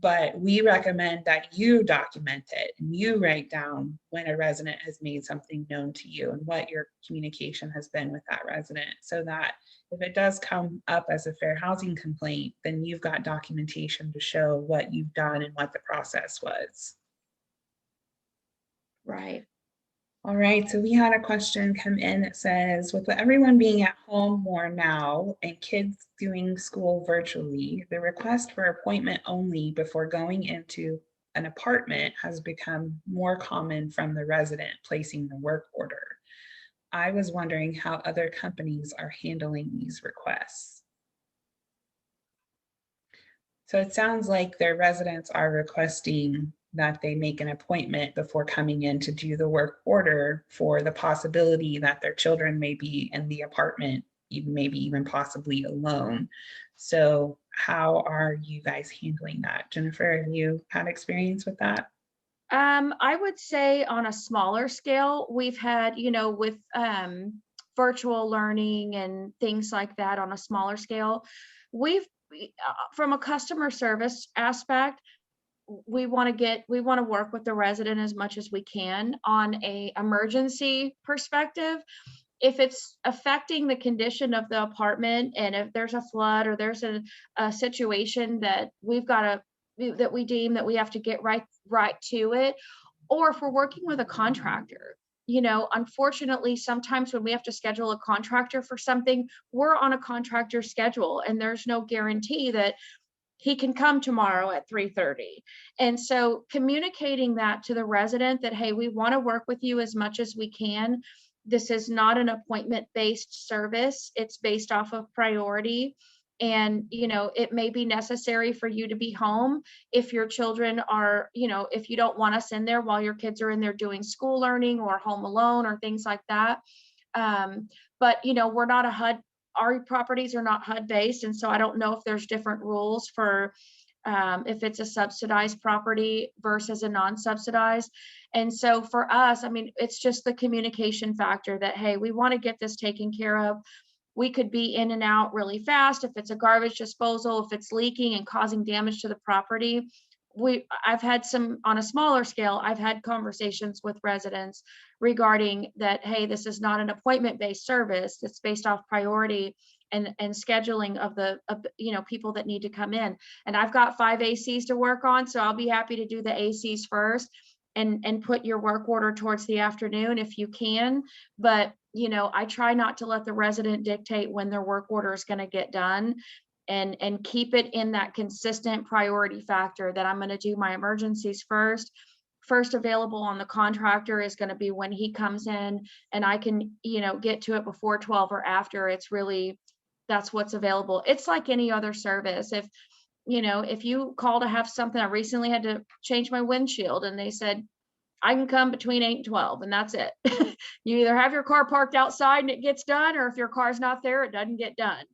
but we recommend that you document it and you write down when a resident has made something known to you and what your communication has been with that resident, so that if it does come up as a fair housing complaint, then you've got documentation to show what you've done and what the process was. Right. All right, so we had a question come in that says, with everyone being at home more now and kids doing school virtually, the request for appointment only before going into an apartment has become more common from the resident placing the work order. I was wondering how other companies are handling these requests. So it sounds like their residents are requesting that they make an appointment before coming in to do the work order for the possibility that their children may be in the apartment, maybe even possibly alone. So how are you guys handling that? Jennifer, have you had experience with that? I would say on a smaller scale, we've had, with virtual learning and things like that on a smaller scale, from a customer service aspect, we want to work with the resident as much as we can on a emergency perspective. If it's affecting the condition of the apartment, and if there's a flood or there's a situation that that we deem that we have to get right to it, or if we're working with a contractor, unfortunately, sometimes when we have to schedule a contractor for something, we're on a contractor schedule and there's no guarantee that he can come tomorrow at 3:30. And so communicating that to the resident that, hey, we want to work with you as much as we can. This is not an appointment-based service. It's based off of priority. And, it may be necessary for you to be home if your children are, if you don't want us in there while your kids are in there doing school learning or home alone or things like that. But, we're not a HUD, our properties are not HUD based. And so I don't know if there's different rules for if it's a subsidized property versus a non-subsidized. And so for us, I mean, it's just the communication factor that, hey, we want to get this taken care of. We could be in and out really fast. If it's a garbage disposal, if it's leaking and causing damage to the property. I've had some, on a smaller scale, I've had conversations with residents regarding that, hey, this is not an appointment-based service. It's based off priority and scheduling of people that need to come in. And I've got 5 ACs to work on, so I'll be happy to do the ACs first and put your work order towards the afternoon if you can. But, I try not to let the resident dictate when their work order is going to get done. and keep it in that consistent priority factor that I'm going to do my emergencies first. First available on the contractor is going to be when he comes in, and I can, get to it before 12 or after. It's really, that's what's available. It's like any other service. If you call to have something, I recently had to change my windshield and they said, I can come between 8 and 12, and that's it. You either have your car parked outside and it gets done, or if your car's not there, it doesn't get done.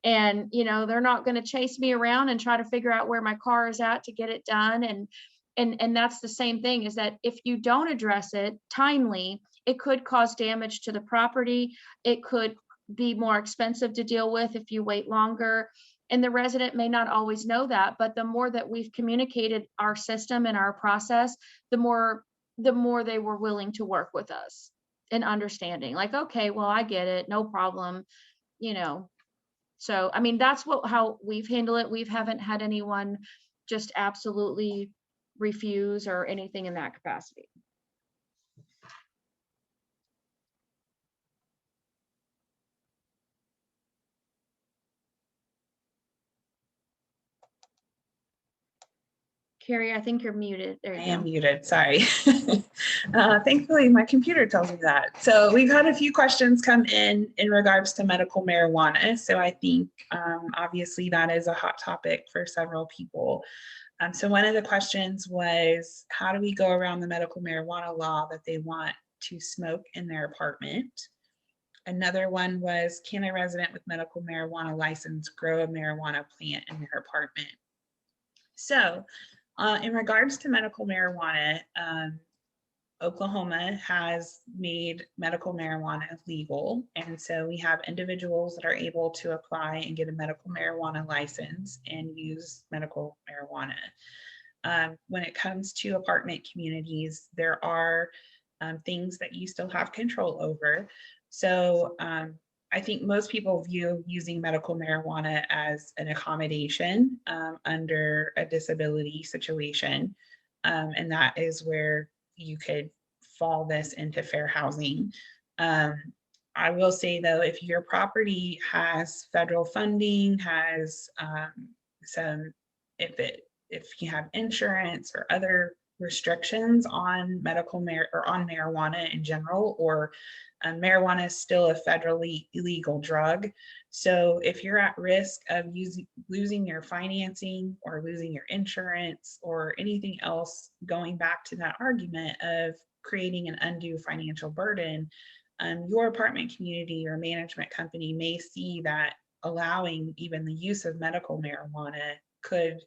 And, they're not going to chase me around and try to figure out where my car is at to get it done. And that's the same thing, is that if you don't address it timely, it could cause damage to the property. It could be more expensive to deal with if you wait longer. And the resident may not always know that, but the more that we've communicated our system and our process, the more they were willing to work with us and understanding, like, okay, well, I get it, no problem. So, I mean, that's how we've handled it. We haven't had anyone just absolutely refuse or anything in that capacity. Carrie, I think you're muted. There you go. I am muted, sorry. Thankfully, my computer tells me that. So we've had a few questions come in regards to medical marijuana. So I think obviously that is a hot topic for several people. So one of the questions was, how do we go around the medical marijuana law that they want to smoke in their apartment? Another one was, can a resident with medical marijuana license grow a marijuana plant in their apartment? So in regards to medical marijuana, Oklahoma has made medical marijuana legal. And so we have individuals that are able to apply and get a medical marijuana license and use medical marijuana. When it comes to apartment communities, there are things that you still have control over. So I think most people view using medical marijuana as an accommodation under a disability situation. And that is where you could fall this into fair housing. I will say though, if your property has federal funding, has if you have insurance or other restrictions on on marijuana in general, or marijuana is still a federally illegal drug. So if you're at risk of losing your financing or losing your insurance or anything else, going back to that argument of creating an undue financial burden, your apartment community or management company may see that allowing even the use of medical marijuana could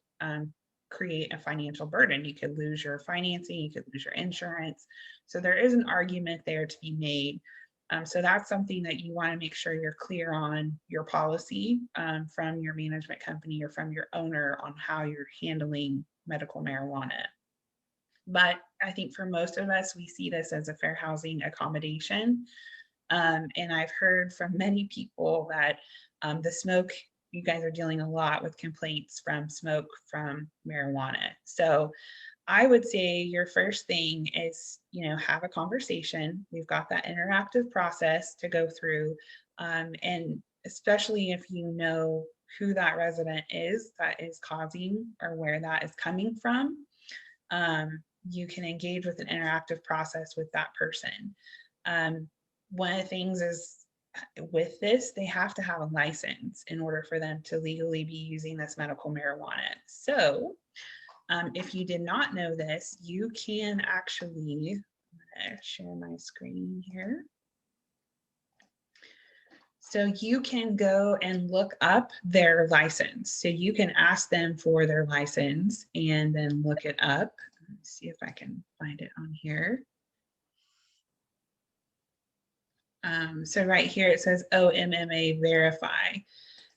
create a financial burden. You could lose your financing, you could lose your insurance. So there is an argument there to be made. So that's something that you want to make sure you're clear on your policy from your management company or from your owner on how you're handling medical marijuana. But I think for most of us, we see this as a fair housing accommodation. And I've heard from many people that the smoke, you guys are dealing a lot with complaints from smoke from marijuana. So I would say your first thing is, have a conversation. We've got that interactive process to go through. And especially if you know who that resident is that is causing or where that is coming from, you can engage with an interactive process with that person. One of the things is with this, they have to have a license in order for them to legally be using this medical marijuana. So if you did not know this, you can actually, I'm going to share my screen here. So you can go and look up their license. So you can ask them for their license and then look it up. Let's see if I can find it on here. So right here it says OMMA verify.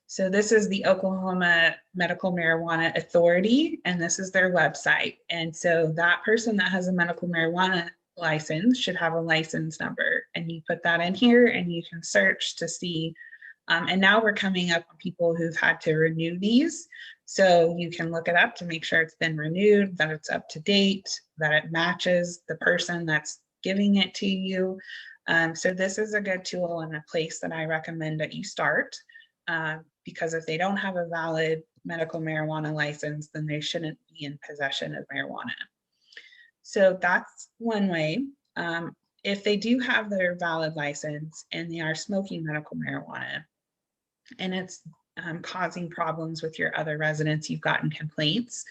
So this is the Oklahoma Medical Marijuana Authority, and this is their website. And so that person that has a medical marijuana license should have a license number, and you put that in here and you can search to see. And now we're coming up on people who've had to renew these. So you can look it up to make sure it's been renewed, that it's up to date, that it matches the person that's giving it to you. So this is a good tool and a place that I recommend that you start because if they don't have a valid medical marijuana license, then they shouldn't be in possession of marijuana. So that's one way. If they do have their valid license and they are smoking medical marijuana and it's causing problems with your other residents, you've gotten complaints,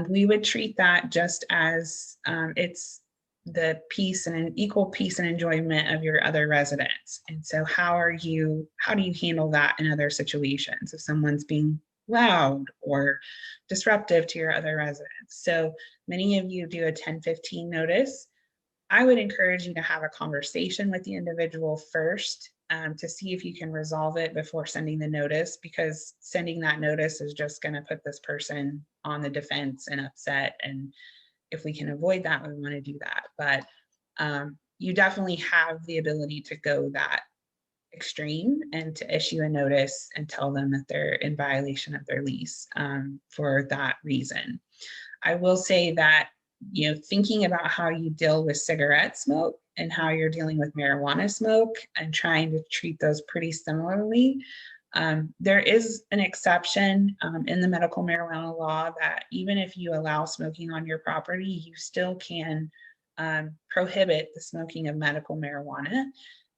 we would treat that just as it's the peace and an equal peace and enjoyment of your other residents. And so how do you handle that in other situations if someone's being loud or disruptive to your other residents? So many of you do a 10-15 notice. I would encourage you to have a conversation with the individual first to see if you can resolve it before sending the notice, because sending that notice is just going to put this person on the defense and upset. And if we can avoid that, we want to do that. But you definitely have the ability to go that extreme and to issue a notice and tell them that they're in violation of their lease for that reason. I will say that, you know, thinking about how you deal with cigarette smoke and how you're dealing with marijuana smoke and trying to treat those pretty similarly. There is an exception in the medical marijuana law that even if you allow smoking on your property, you still can prohibit the smoking of medical marijuana.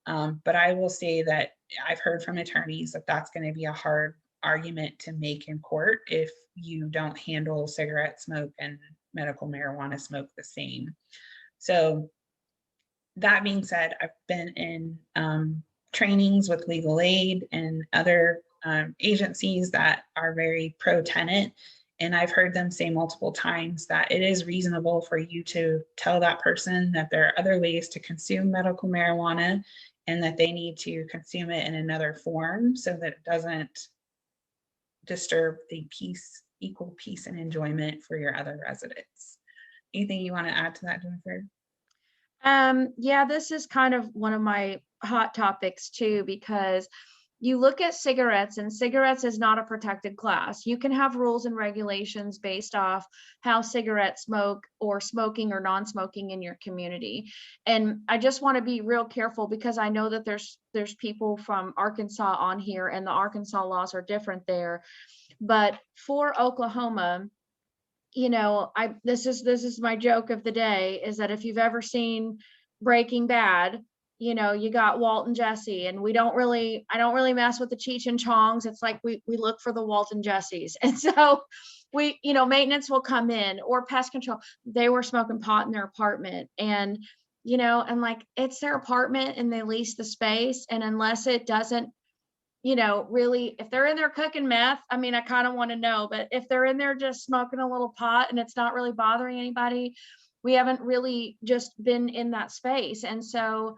But I will say that I've heard from attorneys that that's going to be a hard argument to make in court if you don't handle cigarette smoke and medical marijuana smoke the same. So that being said, I've been in trainings with legal aid and other agencies that are very pro-tenant. And I've heard them say multiple times that it is reasonable for you to tell that person that there are other ways to consume medical marijuana and that they need to consume it in another form so that it doesn't disturb the peace, equal peace and enjoyment for your other residents. Anything you want to add to that, Jennifer? Yeah, this is kind of one of my hot topics too, because you look at cigarettes, and cigarettes is not a protected class. You can have rules and regulations based off how cigarette smoke or smoking or non-smoking in your community. And I just want to be real careful because I know that there's people from Arkansas on here and the Arkansas laws are different there. But for Oklahoma, you know, this is my joke of the day, is that if you've ever seen Breaking Bad, you know, you got Walt and Jesse, and I don't really mess with the Cheech and Chongs. It's like we look for the Walt and Jessies. And so we, you know, maintenance will come in, or pest control. They were smoking pot in their apartment, and, you know, and like, it's their apartment and they lease the space. And unless it doesn't, you know, really, if they're in there cooking meth, I mean, I kind of want to know, but if they're in there just smoking a little pot and it's not really bothering anybody, we haven't really just been in that space. And so,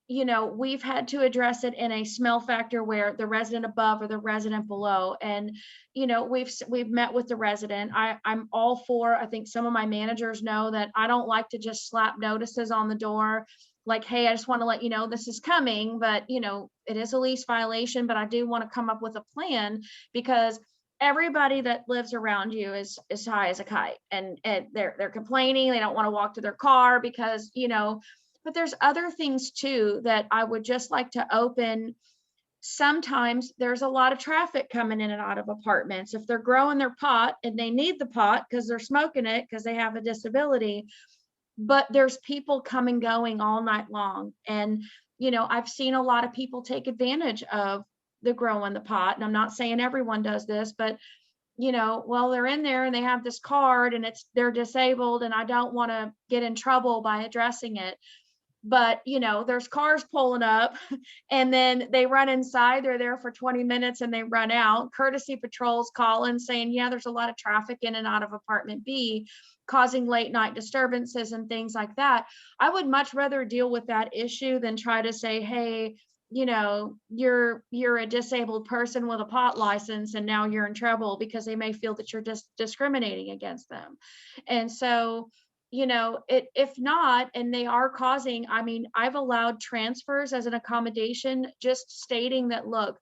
you know, we've had to address it in a smell factor where the resident above or the resident below. And, you know, we've met with the resident. I'm all for, I think some of my managers know that I don't like to just slap notices on the door like, hey, I just want to let you know this is coming, but, you know, it is a lease violation, but I do want to come up with a plan, because everybody that lives around you is high as a kite, and they're complaining. They don't want to walk to their car because, you know, but there's other things too that I would just like to open. Sometimes there's a lot of traffic coming in and out of apartments. If they're growing their pot and they need the pot because they're smoking it because they have a disability, but there's people coming going all night long. And, you know, I've seen a lot of people take advantage of the grow in the pot. And I'm not saying everyone does this, but, you know, well, they're in there and they have this card and they're disabled, and I don't want to get in trouble by addressing it. But, you know, there's cars pulling up and then they run inside. They're there for 20 minutes and they run out. Courtesy patrols calling saying, yeah, there's a lot of traffic in and out of apartment B, causing late night disturbances and things like that. I would much rather deal with that issue than try to say, hey, you know, you're a disabled person with a pot license and now you're in trouble, because they may feel that you're just discriminating against them. And so, you know, if not, and they are causing, I mean, I've allowed transfers as an accommodation, just stating that, look,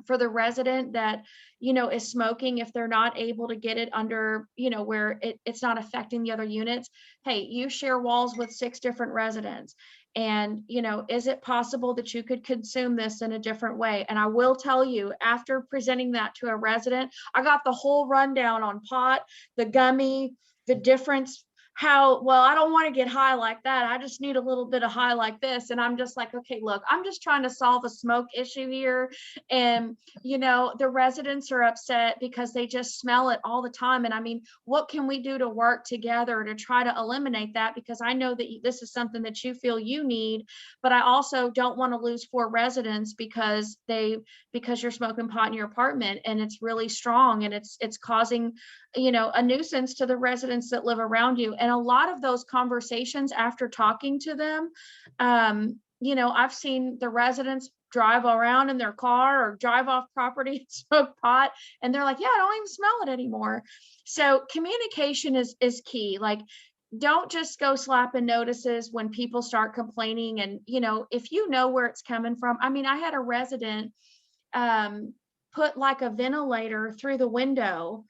for the resident that, you know, is smoking, if they're not able to get it under, you know, where it's not affecting the other units, hey, you share walls with 6 different residents. And, is it possible that you could consume this in a different way? And I will tell you, after presenting that to a resident, I got the whole rundown on pot, the gummy, the difference, how, well, I don't want to get high like that. I just need a little bit of high like this. And I'm just like, okay, look, I'm just trying to solve a smoke issue here. And, the residents are upset because they just smell it all the time. And I mean, what can we do to work together to try to eliminate that? Because I know that this is something that you feel you need, but I also don't want to lose 4 residents because you're smoking pot in your apartment and it's really strong and it's causing a nuisance to the residents that live around you. And a lot of those conversations after talking to them, I've seen the residents drive around in their car or drive off property and smoke pot, and they're like, yeah, I don't even smell it anymore. So communication is key. Like, don't just go slapping notices when people start complaining. And if you know where it's coming from. I mean, I had a resident put like a ventilator through the window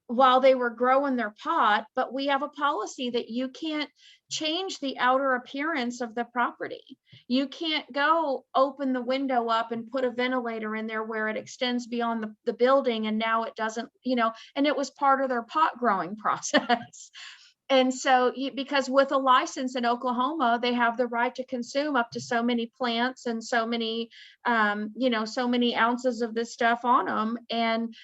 while they were growing their pot, but we have a policy that you can't change the outer appearance of the property. You can't go open the window up and put a ventilator in there where it extends beyond the building, and now it doesn't, and it was part of their pot growing process. And so, because with a license in Oklahoma, they have the right to consume up to so many plants and so many, so many ounces of this stuff on them. And,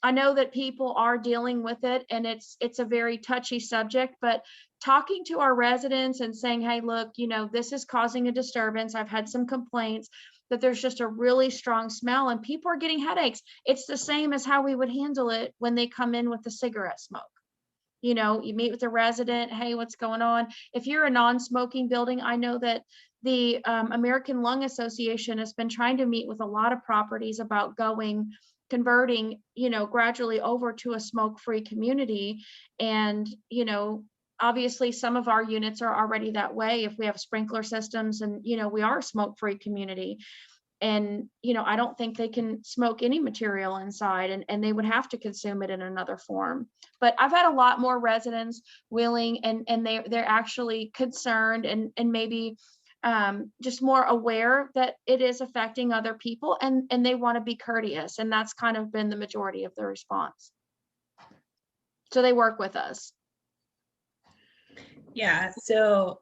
I know that people are dealing with it, and it's a very touchy subject, but talking to our residents and saying, hey, look, this is causing a disturbance. I've had some complaints that there's just a really strong smell and people are getting headaches. It's the same as how we would handle it when they come in with the cigarette smoke. You meet with a resident, hey, what's going on? If you're a non-smoking building, I know that the American Lung Association has been trying to meet with a lot of properties about converting, gradually over to a smoke-free community. And, obviously some of our units are already that way if we have sprinkler systems and, we are a smoke-free community. And, I don't think they can smoke any material inside, and they would have to consume it in another form. But I've had a lot more residents willing, and they're actually concerned and maybe just more aware that it is affecting other people, and they want to be courteous. And that's kind of been the majority of the response. So they work with us. Yeah, so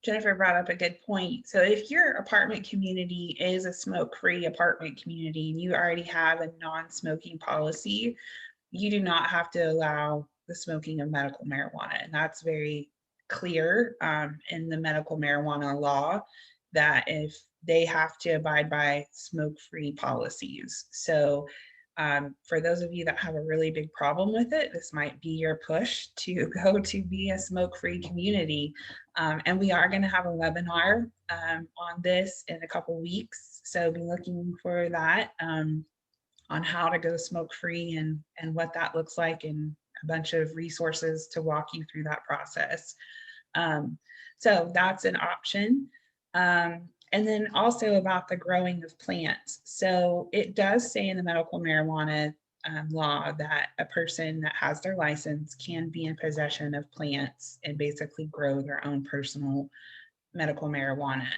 Jennifer brought up a good point. So if your apartment community is a smoke-free apartment community and you already have a non-smoking policy, you do not have to allow the smoking of medical marijuana. And that's very clear in the medical marijuana law, that if they have to abide by smoke-free policies. So for those of you that have a really big problem with it, this might be your push to go to be a smoke-free community. And we are going to have a webinar on this in a couple weeks. So be looking for that on how to go smoke-free and what that looks like, and a bunch of resources to walk you through that process. So that's an option. And then also about the growing of plants. So it does say in the medical marijuana law that a person that has their license can be in possession of plants and basically grow their own personal medical marijuana.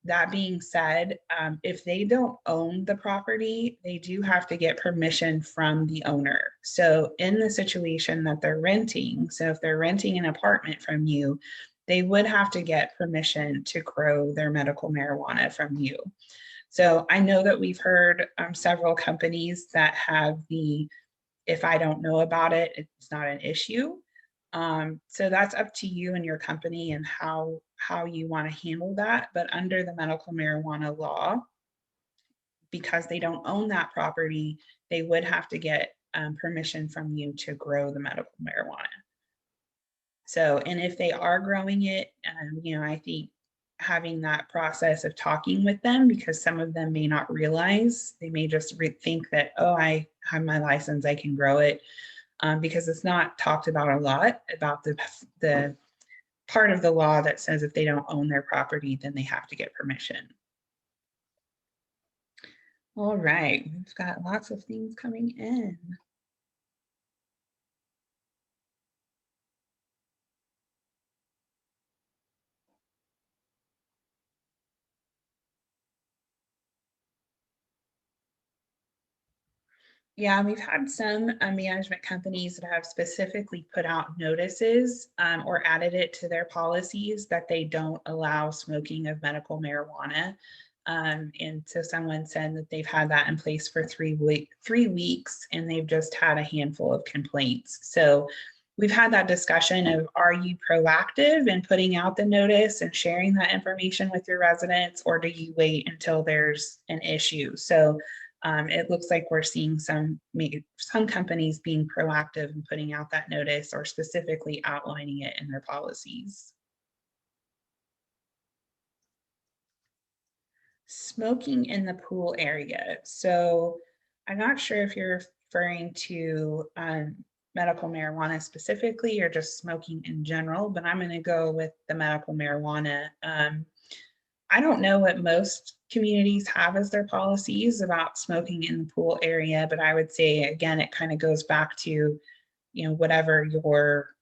That being said, if they don't own the property, they do have to get permission from the owner. So in the situation that they're renting, so if they're renting an apartment from you, they would have to get permission to grow their medical marijuana from you. So I know that we've heard several companies that have the, if I don't know about it, it's not an issue. So that's up to you and your company and how you want to handle that. But under the medical marijuana law, because they don't own that property, they would have to get permission from you to grow the medical marijuana. So, and if they are growing it, I think having that process of talking with them, because some of them may not realize, they may just think that, oh, I have my license, I can grow it. Because it's not talked about a lot about the part of the law that says if they don't own their property, then they have to get permission. All right, we've got lots of things coming in. Yeah, we've had some management companies that have specifically put out notices or added it to their policies that they don't allow smoking of medical marijuana. And so someone said that they've had that in place for 3 weeks and they've just had a handful of complaints. So we've had that discussion of, are you proactive in putting out the notice and sharing that information with your residents, or do you wait until there's an issue? So it looks like we're seeing some companies being proactive in putting out that notice or specifically outlining it in their policies. Smoking in the pool area. So I'm not sure if you're referring to medical marijuana specifically or just smoking in general, but I'm going to go with the medical marijuana. I don't know what most communities have as their policies about smoking in the pool area, but I would say, again, it kind of goes back to, whatever your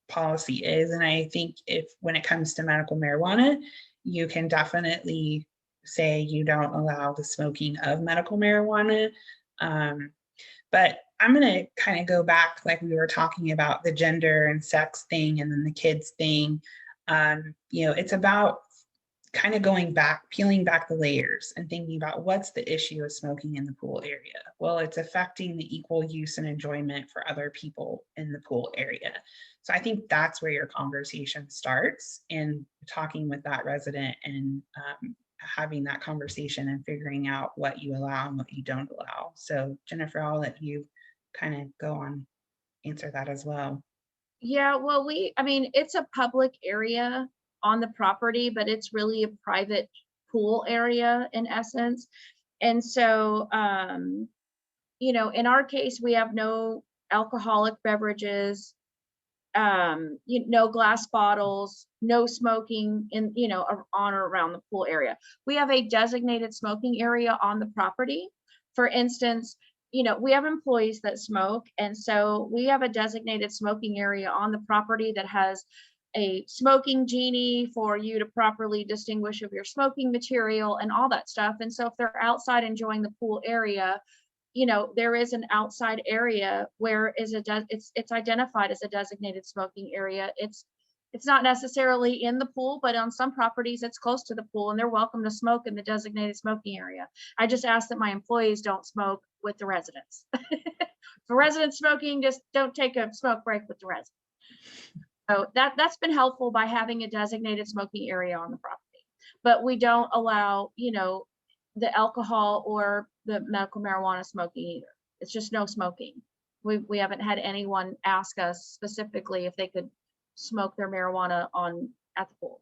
policy is. And I think if, when it comes to medical marijuana, you can definitely say you don't allow the smoking of medical marijuana. But I'm going to kind of go back, like we were talking about the gender and sex thing and then the kids thing. It's about kind of going back, peeling back the layers and thinking about what's the issue of smoking in the pool area. Well, it's affecting the equal use and enjoyment for other people in the pool area. So I think that's where your conversation starts, in talking with that resident and having that conversation and figuring out what you allow and what you don't allow. So Jennifer, I'll let you kind of go on, answer that as well. Yeah, well, I mean, it's a public area on the property, but it's really a private pool area in essence. And so, in our case, we have no alcoholic beverages, no glass bottles, no smoking on or around the pool area. We have a designated smoking area on the property. For instance, we have employees that smoke, and so we have a designated smoking area on the property that has a smoking genie for you to properly distinguish of your smoking material and all that stuff. And so if they're outside enjoying the pool area, there is an outside area where it's identified as a designated smoking area. It's not necessarily in the pool, but on some properties it's close to the pool and they're welcome to smoke in the designated smoking area. I just ask that my employees don't smoke with the residents. For residents smoking, just don't take a smoke break with the residents. So that's been helpful by having a designated smoking area on the property. But we don't allow, the alcohol or the medical marijuana smoking either. It's just no smoking. We haven't had anyone ask us specifically if they could smoke their marijuana at the pool.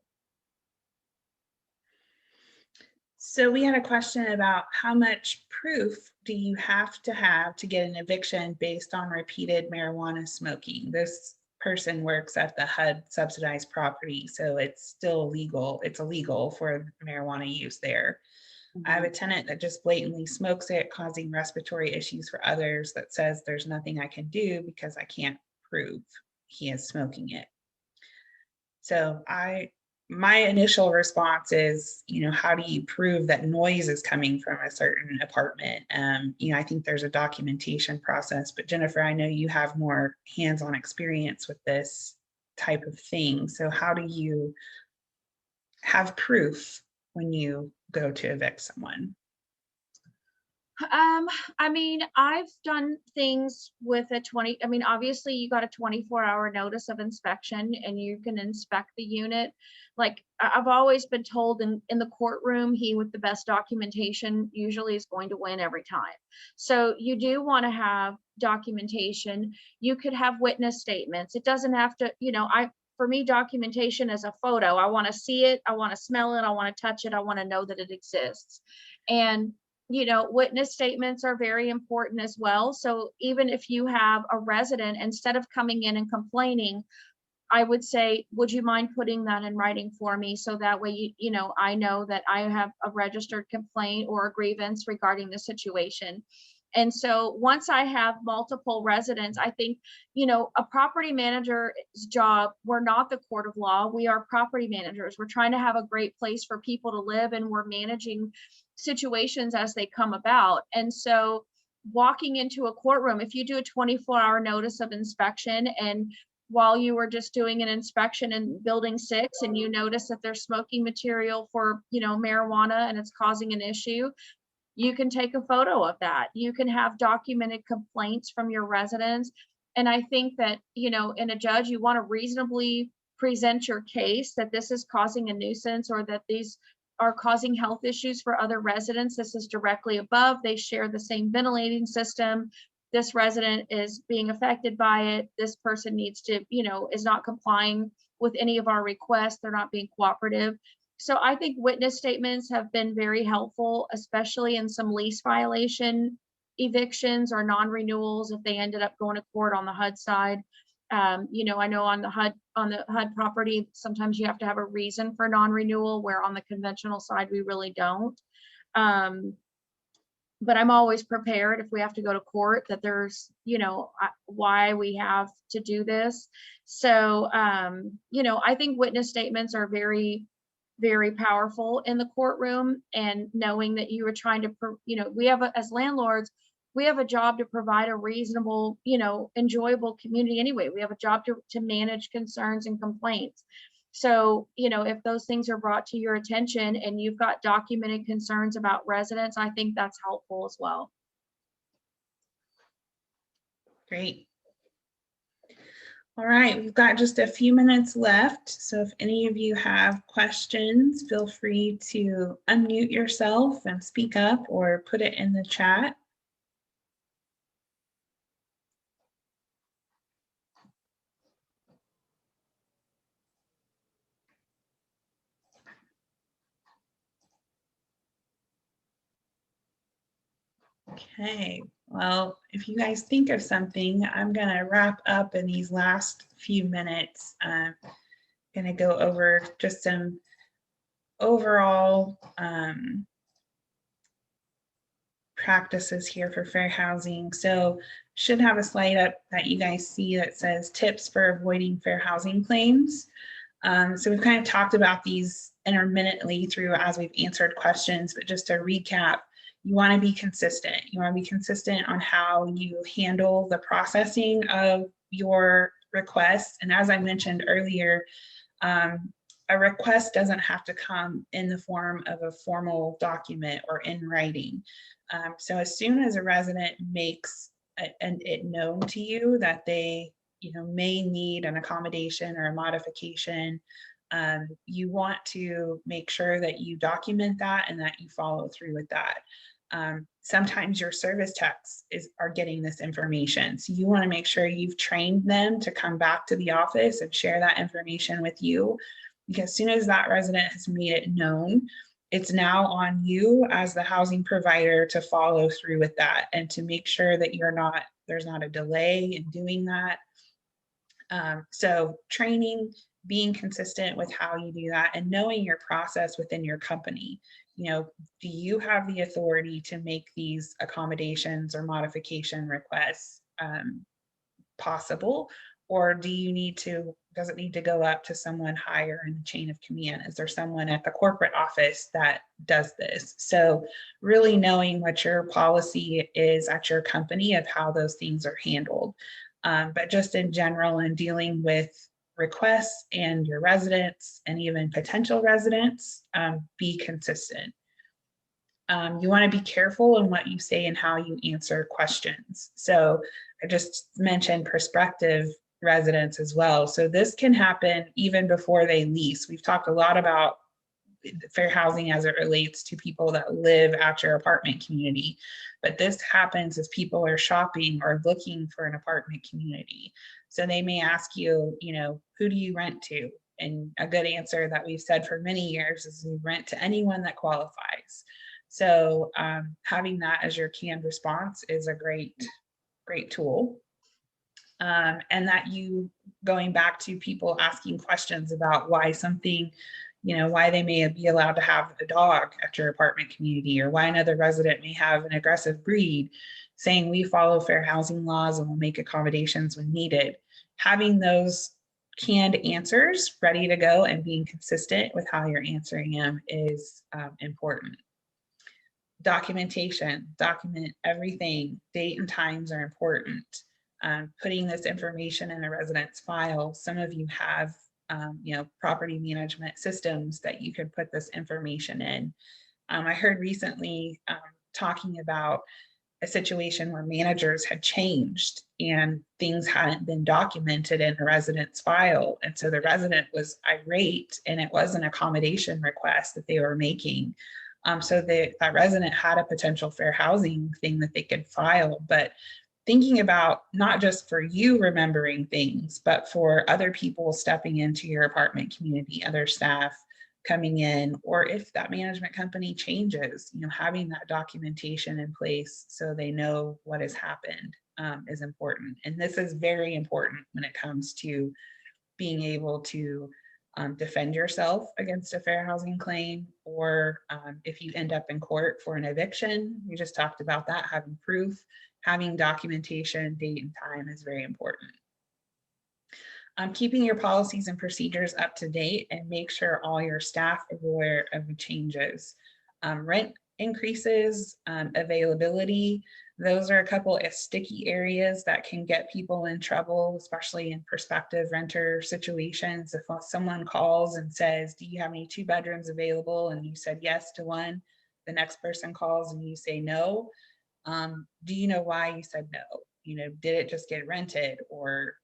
So we had a question about how much proof do you have to get an eviction based on repeated marijuana smoking? This person works at the HUD subsidized property, so it's still legal. It's illegal for marijuana use there. Mm-hmm. I have a tenant that just blatantly smokes it, causing respiratory issues for others, that says there's nothing I can do because I can't prove he is smoking it. So my initial response is, how do you prove that noise is coming from a certain apartment? I think there's a documentation process, but Jennifer, I know you have more hands-on experience with this type of thing. So how do you have proof when you go to evict someone? I mean, I've done things with obviously you got a 24-hour notice of inspection and you can inspect the unit. Like I've always been told in the courtroom, he with the best documentation usually is going to win every time. So you do want to have documentation. You could have witness statements. It doesn't have to, for me, documentation is a photo. I want to see it. I want to smell it. I want to touch it. I want to know that it exists. And witness statements are very important as well. So even if you have a resident, instead of coming in and complaining, I would say, would you mind putting that in writing for me? So that way, I know that I have a registered complaint or a grievance regarding the situation. And so once I have multiple residents, I think, a property manager's job, we're not the court of law. We are property managers. We're trying to have a great place for people to live, and we're managing situations as they come about. And so walking into a courtroom, if you do a 24-hour notice of inspection, and while you were just doing an inspection in building 6 and you notice that there's smoking material for, marijuana and it's causing an issue, you can take a photo of that. You can have documented complaints from your residents. And I think that, in a judge, you want to reasonably present your case that this is causing a nuisance, or that these are causing health issues for other residents. This is directly above. They share the same ventilating system. This resident is being affected by it. This person needs to, is not complying with any of our requests. They're not being cooperative. So I think witness statements have been very helpful, especially in some lease violation evictions or non-renewals if they ended up going to court on the HUD side. I know on the HUD property, sometimes you have to have a reason for non-renewal, where on the conventional side, we really don't. But I'm always prepared if we have to go to court, that there's, why we have to do this. So, I think witness statements are very, very powerful in the courtroom, and knowing that you were trying to, we have, as landlords, we have a job to provide a reasonable, enjoyable community anyway. We have a job to manage concerns and complaints. So, if those things are brought to your attention and you've got documented concerns about residents, I think that's helpful as well. Great. All right, we've got just a few minutes left. So if any of you have questions, feel free to unmute yourself and speak up, or put it in the chat. Okay, well, if you guys think of something, I'm gonna wrap up in these last few minutes. I'm gonna go over just some overall practices here for fair housing. So should have a slide up that you guys see that says tips for avoiding fair housing claims. So we've kind of talked about these intermittently through as we've answered questions, but just to recap, you want to be consistent. You want to be consistent on how you handle the processing of your requests. And as I mentioned earlier, a request doesn't have to come in the form of a formal document or in writing. So as soon as a resident makes it known to you that they may need an accommodation or a modification, you want to make sure that you document that and that you follow through with that. Sometimes your service techs are getting this information. So you want to make sure you've trained them to come back to the office and share that information with you, because as soon as that resident has made it known, it's now on you as the housing provider to follow through with that and to make sure that there's not a delay in doing that. So training, being consistent with how you do that, and knowing your process within your company. Do you have the authority to make these accommodations or modification requests possible? Or does it need to go up to someone higher in the chain of command? Is there someone at the corporate office that does this? So really knowing what your policy is at your company of how those things are handled. But just in general, in dealing with requests and your residents and even potential residents, be consistent. You want to be careful in what you say and how you answer questions. So I just mentioned prospective residents as well. So this can happen even before they lease. We've talked a lot about fair housing as it relates to people that live at your apartment community, but this happens as people are shopping or looking for an apartment community. So they may ask you, who do you rent to? And a good answer that we've said for many years is we rent to anyone that qualifies. So having that as your canned response is a great tool. And that you going back to people asking questions about why something, why they may be allowed to have a dog at your apartment community, or why another resident may have an aggressive breed, saying we follow fair housing laws and will make accommodations when needed. Having those canned answers ready to go and being consistent with how you're answering them is important. Documentation, document everything. Date and times are important. Putting this information in a resident's file. Some of you have, property management systems that you could put this information in. I heard recently talking about a situation where managers had changed and things hadn't been documented in a resident's file. And so the resident was irate, and it was an accommodation request that they were making. So that resident had a potential fair housing thing that they could file, but thinking about not just for you remembering things, but for other people stepping into your apartment community, other staff coming in, or if that management company changes, having that documentation in place so they know what has happened is important. And this is very important when it comes to being able to defend yourself against a fair housing claim, or if you end up in court for an eviction. We just talked about that, having proof, having documentation, date and time is very important. Keeping your policies and procedures up to date, and make sure all your staff are aware of the changes. Rent increases, availability, those are a couple of sticky areas that can get people in trouble, especially in prospective renter situations. If someone calls and says, do you have any 2 bedrooms available? And you said yes to one, the next person calls and you say no. Do you know why you said no? Did it just get rented? Or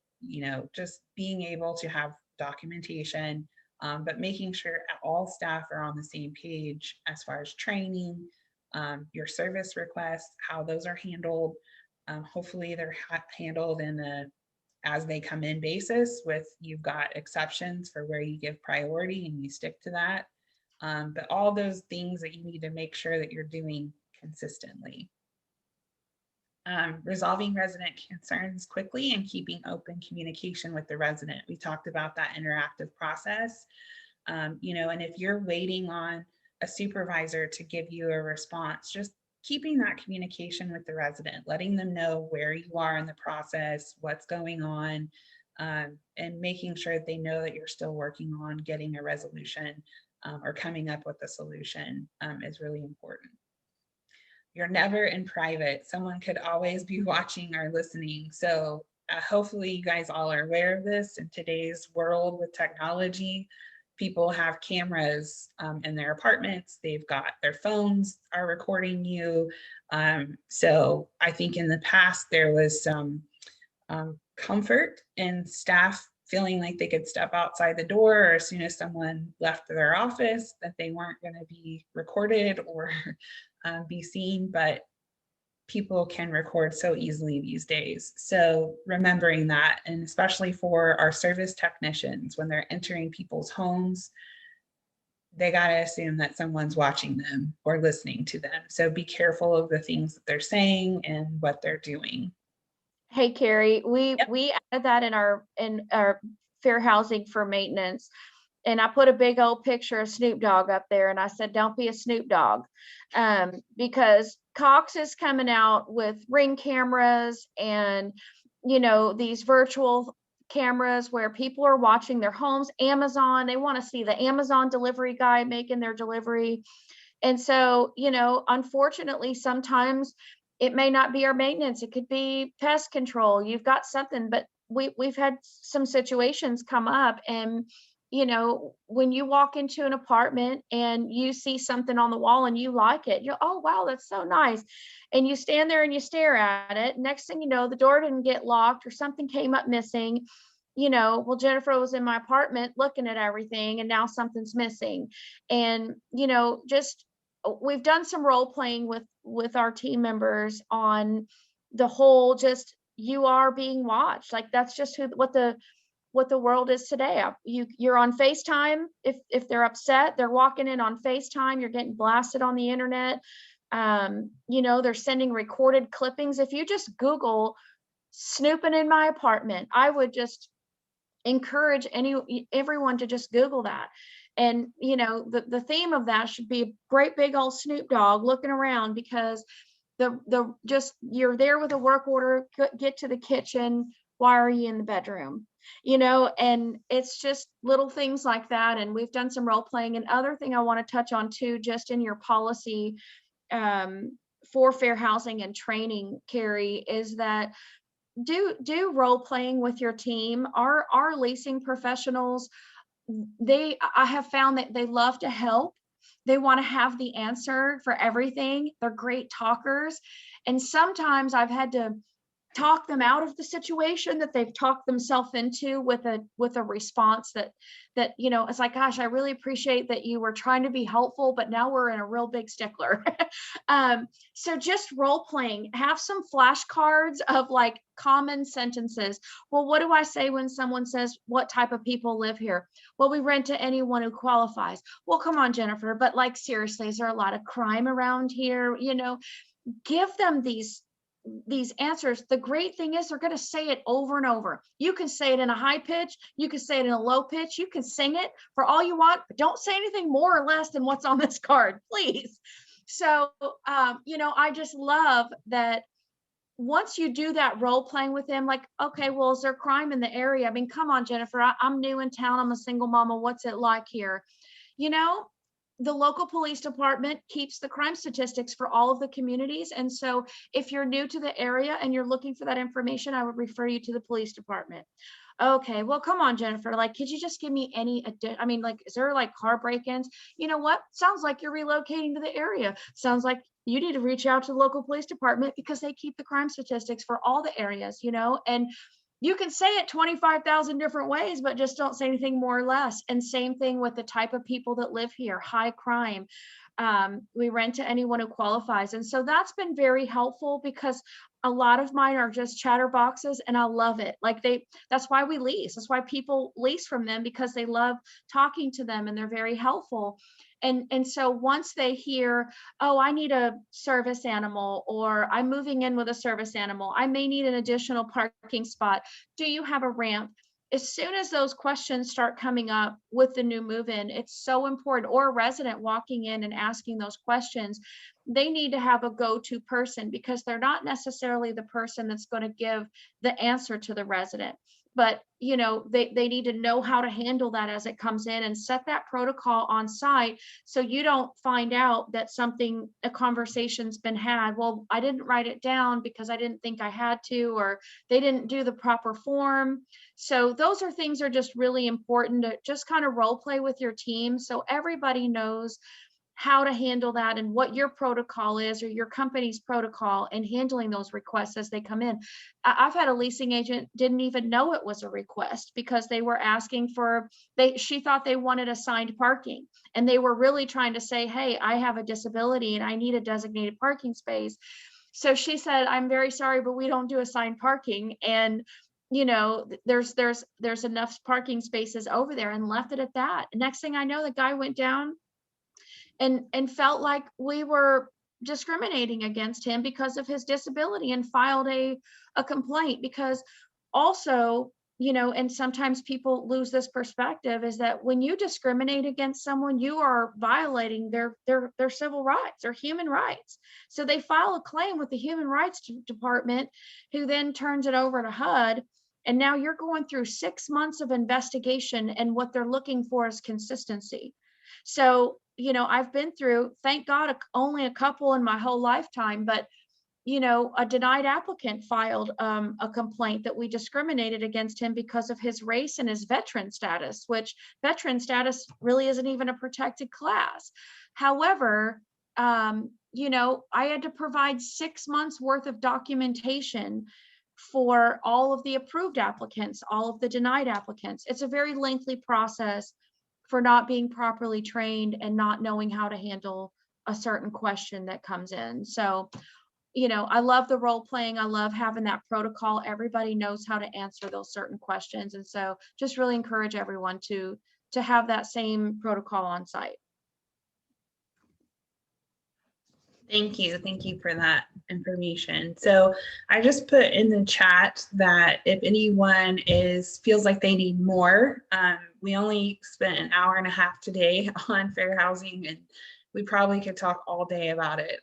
just being able to have documentation, but making sure all staff are on the same page as far as training, your service requests, how those are handled. Hopefully they're handled in a as they come in basis, with you've got exceptions for where you give priority and you stick to that. But all those things that you need to make sure that you're doing consistently. Resolving resident concerns quickly and keeping open communication with the resident. We talked about that interactive process, and if you're waiting on a supervisor to give you a response, just keeping that communication with the resident, letting them know where you are in the process, what's going on, and making sure that they know that you're still working on getting a resolution or coming up with a solution is really important. You're never in private. Someone could always be watching or listening. So hopefully you guys all are aware of this. In today's world with technology, people have cameras in their apartments. They've got their phones are recording you. So I think in the past there was some comfort in staff feeling like they could step outside the door, or as soon as someone left their office, that they weren't going to be recorded or be seen, but people can record so easily these days. So remembering that, and especially for our service technicians, when they're entering people's homes, they got to assume that someone's watching them or listening to them. So be careful of the things that they're saying and what they're doing. Hey, Carrie, we added that in our fair housing for maintenance. And I put a big old picture of Snoop Dogg up there, and I said, don't be a Snoop Dogg, because Cox is coming out with Ring cameras and, these virtual cameras where people are watching their homes. Amazon, they want to see the Amazon delivery guy making their delivery. And so, unfortunately, sometimes it may not be our maintenance. It could be pest control. You've got something, but we've had some situations come up, and when you walk into an apartment and you see something on the wall and you like it, you're, oh, wow, that's so nice. And you stand there and you stare at it. Next thing you know, the door didn't get locked or something came up missing. Well, Jennifer was in my apartment looking at everything and now something's missing. And, just we've done some role playing with our team members on the whole, just you are being watched. Like that's just what the world is today. You're on FaceTime. If they're upset, they're walking in on FaceTime. You're getting blasted on the internet. They're sending recorded clippings. If you just Google snooping in my apartment, I would just encourage everyone to just Google that. And the theme of that should be a great big old Snoop Dogg looking around, because the just you're there with a work order, get to the kitchen. Why are you in the bedroom? And it's just little things like that. And we've done some role playing. And other thing I want to touch on too, just in your policy for fair housing and training, Carrie, is that do role playing with your team. Our leasing professionals, I have found that they love to help. They want to have the answer for everything. They're great talkers. And sometimes I've had to talk them out of the situation that they've talked themselves into with a response that it's like, gosh, I really appreciate that you were trying to be helpful, but now we're in a real big stickler. So just role playing, have some flashcards of like common sentences. Well, what do I say when someone says, what type of people live here? Well, we rent to anyone who qualifies. Well, come on, Jennifer, but like, seriously, is there a lot of crime around here? Give them these answers. The great thing is they're going to say it over and over. You can say it in a high pitch, you can say it in a low pitch, you can sing it for all you want, but don't say anything more or less than what's on this card, please. So I just love that once you do that role playing with them, like, okay, well, is there crime in the area? I mean, come on, Jennifer, I'm new in town, I'm a single mama, what's it like here? The local police department keeps the crime statistics for all of the communities. And so if you're new to the area and you're looking for that information, I would refer you to the police department. Okay, well, come on, Jennifer, like, could you just give me is there like car break-ins? You know what? Sounds like you're relocating to the area. Sounds like you need to reach out to the local police department because they keep the crime statistics for all the areas, and you can say it 25,000 different ways, but just don't say anything more or less. And same thing with the type of people that live here, high crime. We rent to anyone who qualifies. And so that's been very helpful because a lot of mine are just chatterboxes and I love it. That's why we lease. That's why people lease from them, because they love talking to them and they're very helpful. And so once they hear, oh, I need a service animal, or I'm moving in with a service animal, I may need an additional parking spot. Do you have a ramp? As soon as those questions start coming up with the new move-in, it's so important, or a resident walking in and asking those questions, they need to have a go-to person because they're not necessarily the person that's going to give the answer to the resident. But, they need to know how to handle that as it comes in and set that protocol on site. So you don't find out that a conversation's been had. Well, I didn't write it down because I didn't think I had to, or they didn't do the proper form. So those things are just really important to just kind of role play with your team. So everybody knows how to handle that and what your protocol is, or your company's protocol, and handling those requests as they come in. I've had a leasing agent didn't even know it was a request because they were asking she thought they wanted assigned parking, and they were really trying to say, hey, I have a disability and I need a designated parking space. So she said, I'm very sorry, but we don't do assigned parking. And there's enough parking spaces over there, and left it at that. Next thing I know, the guy went down and felt like we were discriminating against him because of his disability, and filed a complaint. Because also, and sometimes people lose this perspective, is that when you discriminate against someone, you are violating their civil rights or human rights. So they file a claim with the Human Rights Department, who then turns it over to HUD. And now you're going through 6 months of investigation, and what they're looking for is consistency. So, I've been through, thank God, only a couple in my whole lifetime, but, a denied applicant filed a complaint that we discriminated against him because of his race and his veteran status, which veteran status really isn't even a protected class. However, I had to provide 6 months worth of documentation for all of the approved applicants, all of the denied applicants. It's a very lengthy process for not being properly trained and not knowing how to handle a certain question that comes in. So, I love the role playing. I love having that protocol. Everybody knows how to answer those certain questions. And so just really encourage everyone to have that same protocol on site. Thank you. Thank you for that information. So I just put in the chat that if anyone feels like they need more, we only spent an hour and a half today on fair housing, and we probably could talk all day about it.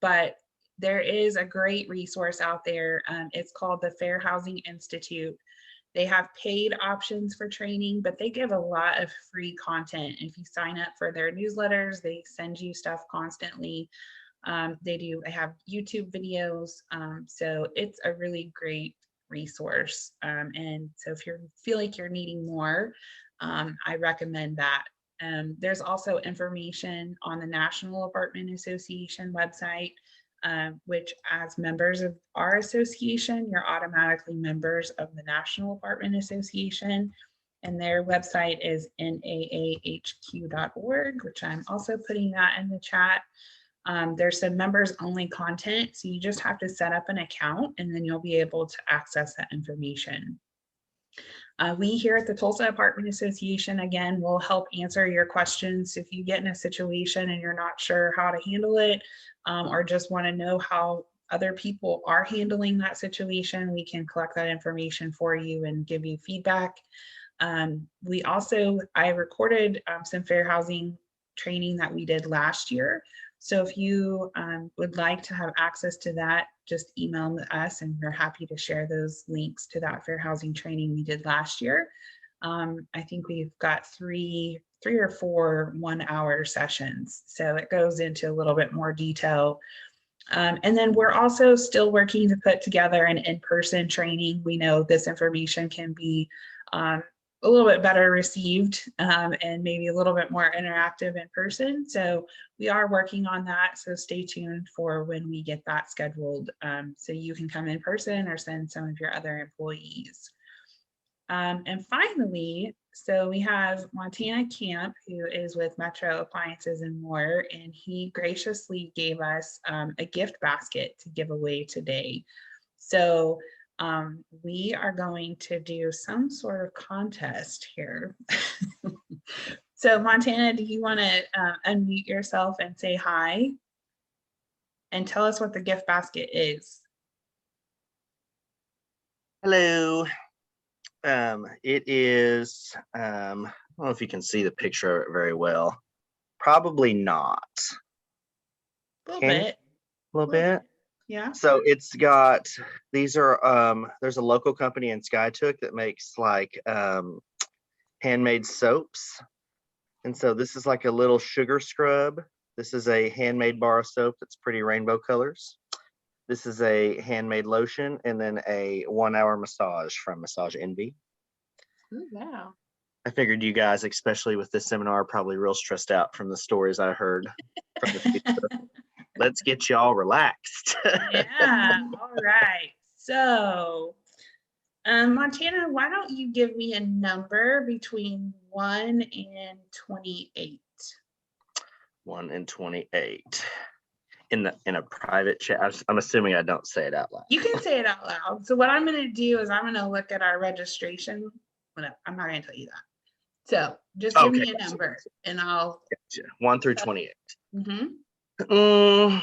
But there is a great resource out there. It's called the Fair Housing Institute. They have paid options for training, but they give a lot of free content. If you sign up for their newsletters, they send you stuff constantly. They have YouTube videos. So it's a really great resource. And so if you feel like you're needing more, I recommend that. There's also information on the National Apartment Association website, which as members of our association, you're automatically members of the National Apartment Association. And their website is naahq.org, which I'm also putting that in the chat. There's some members only content, so you just have to set up an account and then you'll be able to access that information. We here at the Tulsa Apartment Association, again, will help answer your questions. If you get in a situation and you're not sure how to handle it, or just want to know how other people are handling that situation, we can collect that information for you and give you feedback. I recorded some fair housing training that we did last year. So if you would like to have access to that, just email us and we're happy to share those links to that fair housing training we did last year. I think we've got three or four 1-hour sessions. So it goes into a little bit more detail. And then we're also still working to put together an in-person training. We know this information can be a little bit better received and maybe a little bit more interactive in person. So we are working on that. So stay tuned for when we get that scheduled. So you can come in person or send some of your other employees. And finally, so we have Montana Camp, who is with Metro Appliances and More, and he graciously gave us a gift basket to give away today. So we are going to do some sort of contest here. So Montana, do you want to unmute yourself and say hi and tell us what the gift basket is? Hello. It is, I don't know if you can see the picture very well. Probably not. A little bit. A little bit? Yeah. So it's got, these are, there's a local company in Skytook that makes like handmade soaps. And so this is like a little sugar scrub. This is a handmade bar of soap that's pretty rainbow colors. This is a handmade lotion, and then a 1-hour massage from Massage Envy. Ooh, wow. I figured you guys, especially with this seminar, are probably real stressed out from the stories I heard from the future. Let's get y'all relaxed. Yeah, all right. So, Montana, why don't you give me a number between 1 and 28? 1 and 28. In a private chat. I'm assuming I don't say it out loud. You can say it out loud. So what I'm going to do is I'm going to look at our registration. I'm not going to tell you that. So just give me a number and I'll. Gotcha. 1 through 28. Mm-hmm. I'm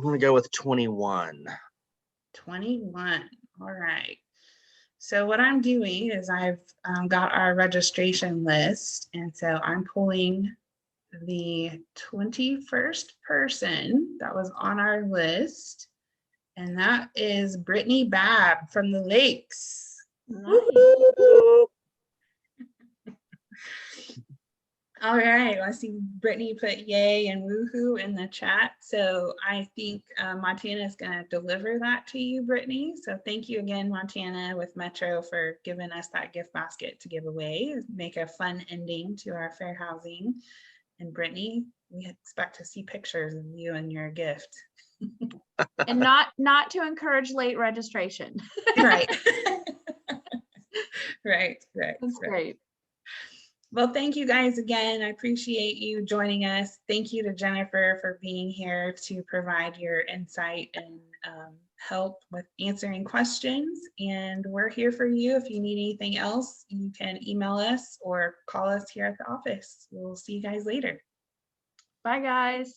going to go with 21. 21. All right. So what I'm doing is I've got our registration list. And so I'm pulling the 21st person that was on our list. And that is Brittany Babb from the Lakes. Nice. All right, I see Brittany put yay and woohoo in the chat. So I think Montana is going to deliver that to you, Brittany. So thank you again, Montana with Metro, for giving us that gift basket to give away. Make a fun ending to our fair housing. And Brittany, we expect to see pictures of you and your gift. And not to encourage late registration. Right. Right. That's great. Well, thank you guys again. I appreciate you joining us. Thank you to Jennifer for being here to provide your insight and help with answering questions. And we're here for you. If you need anything else, you can email us or call us here at the office. We'll see you guys later. Bye, guys.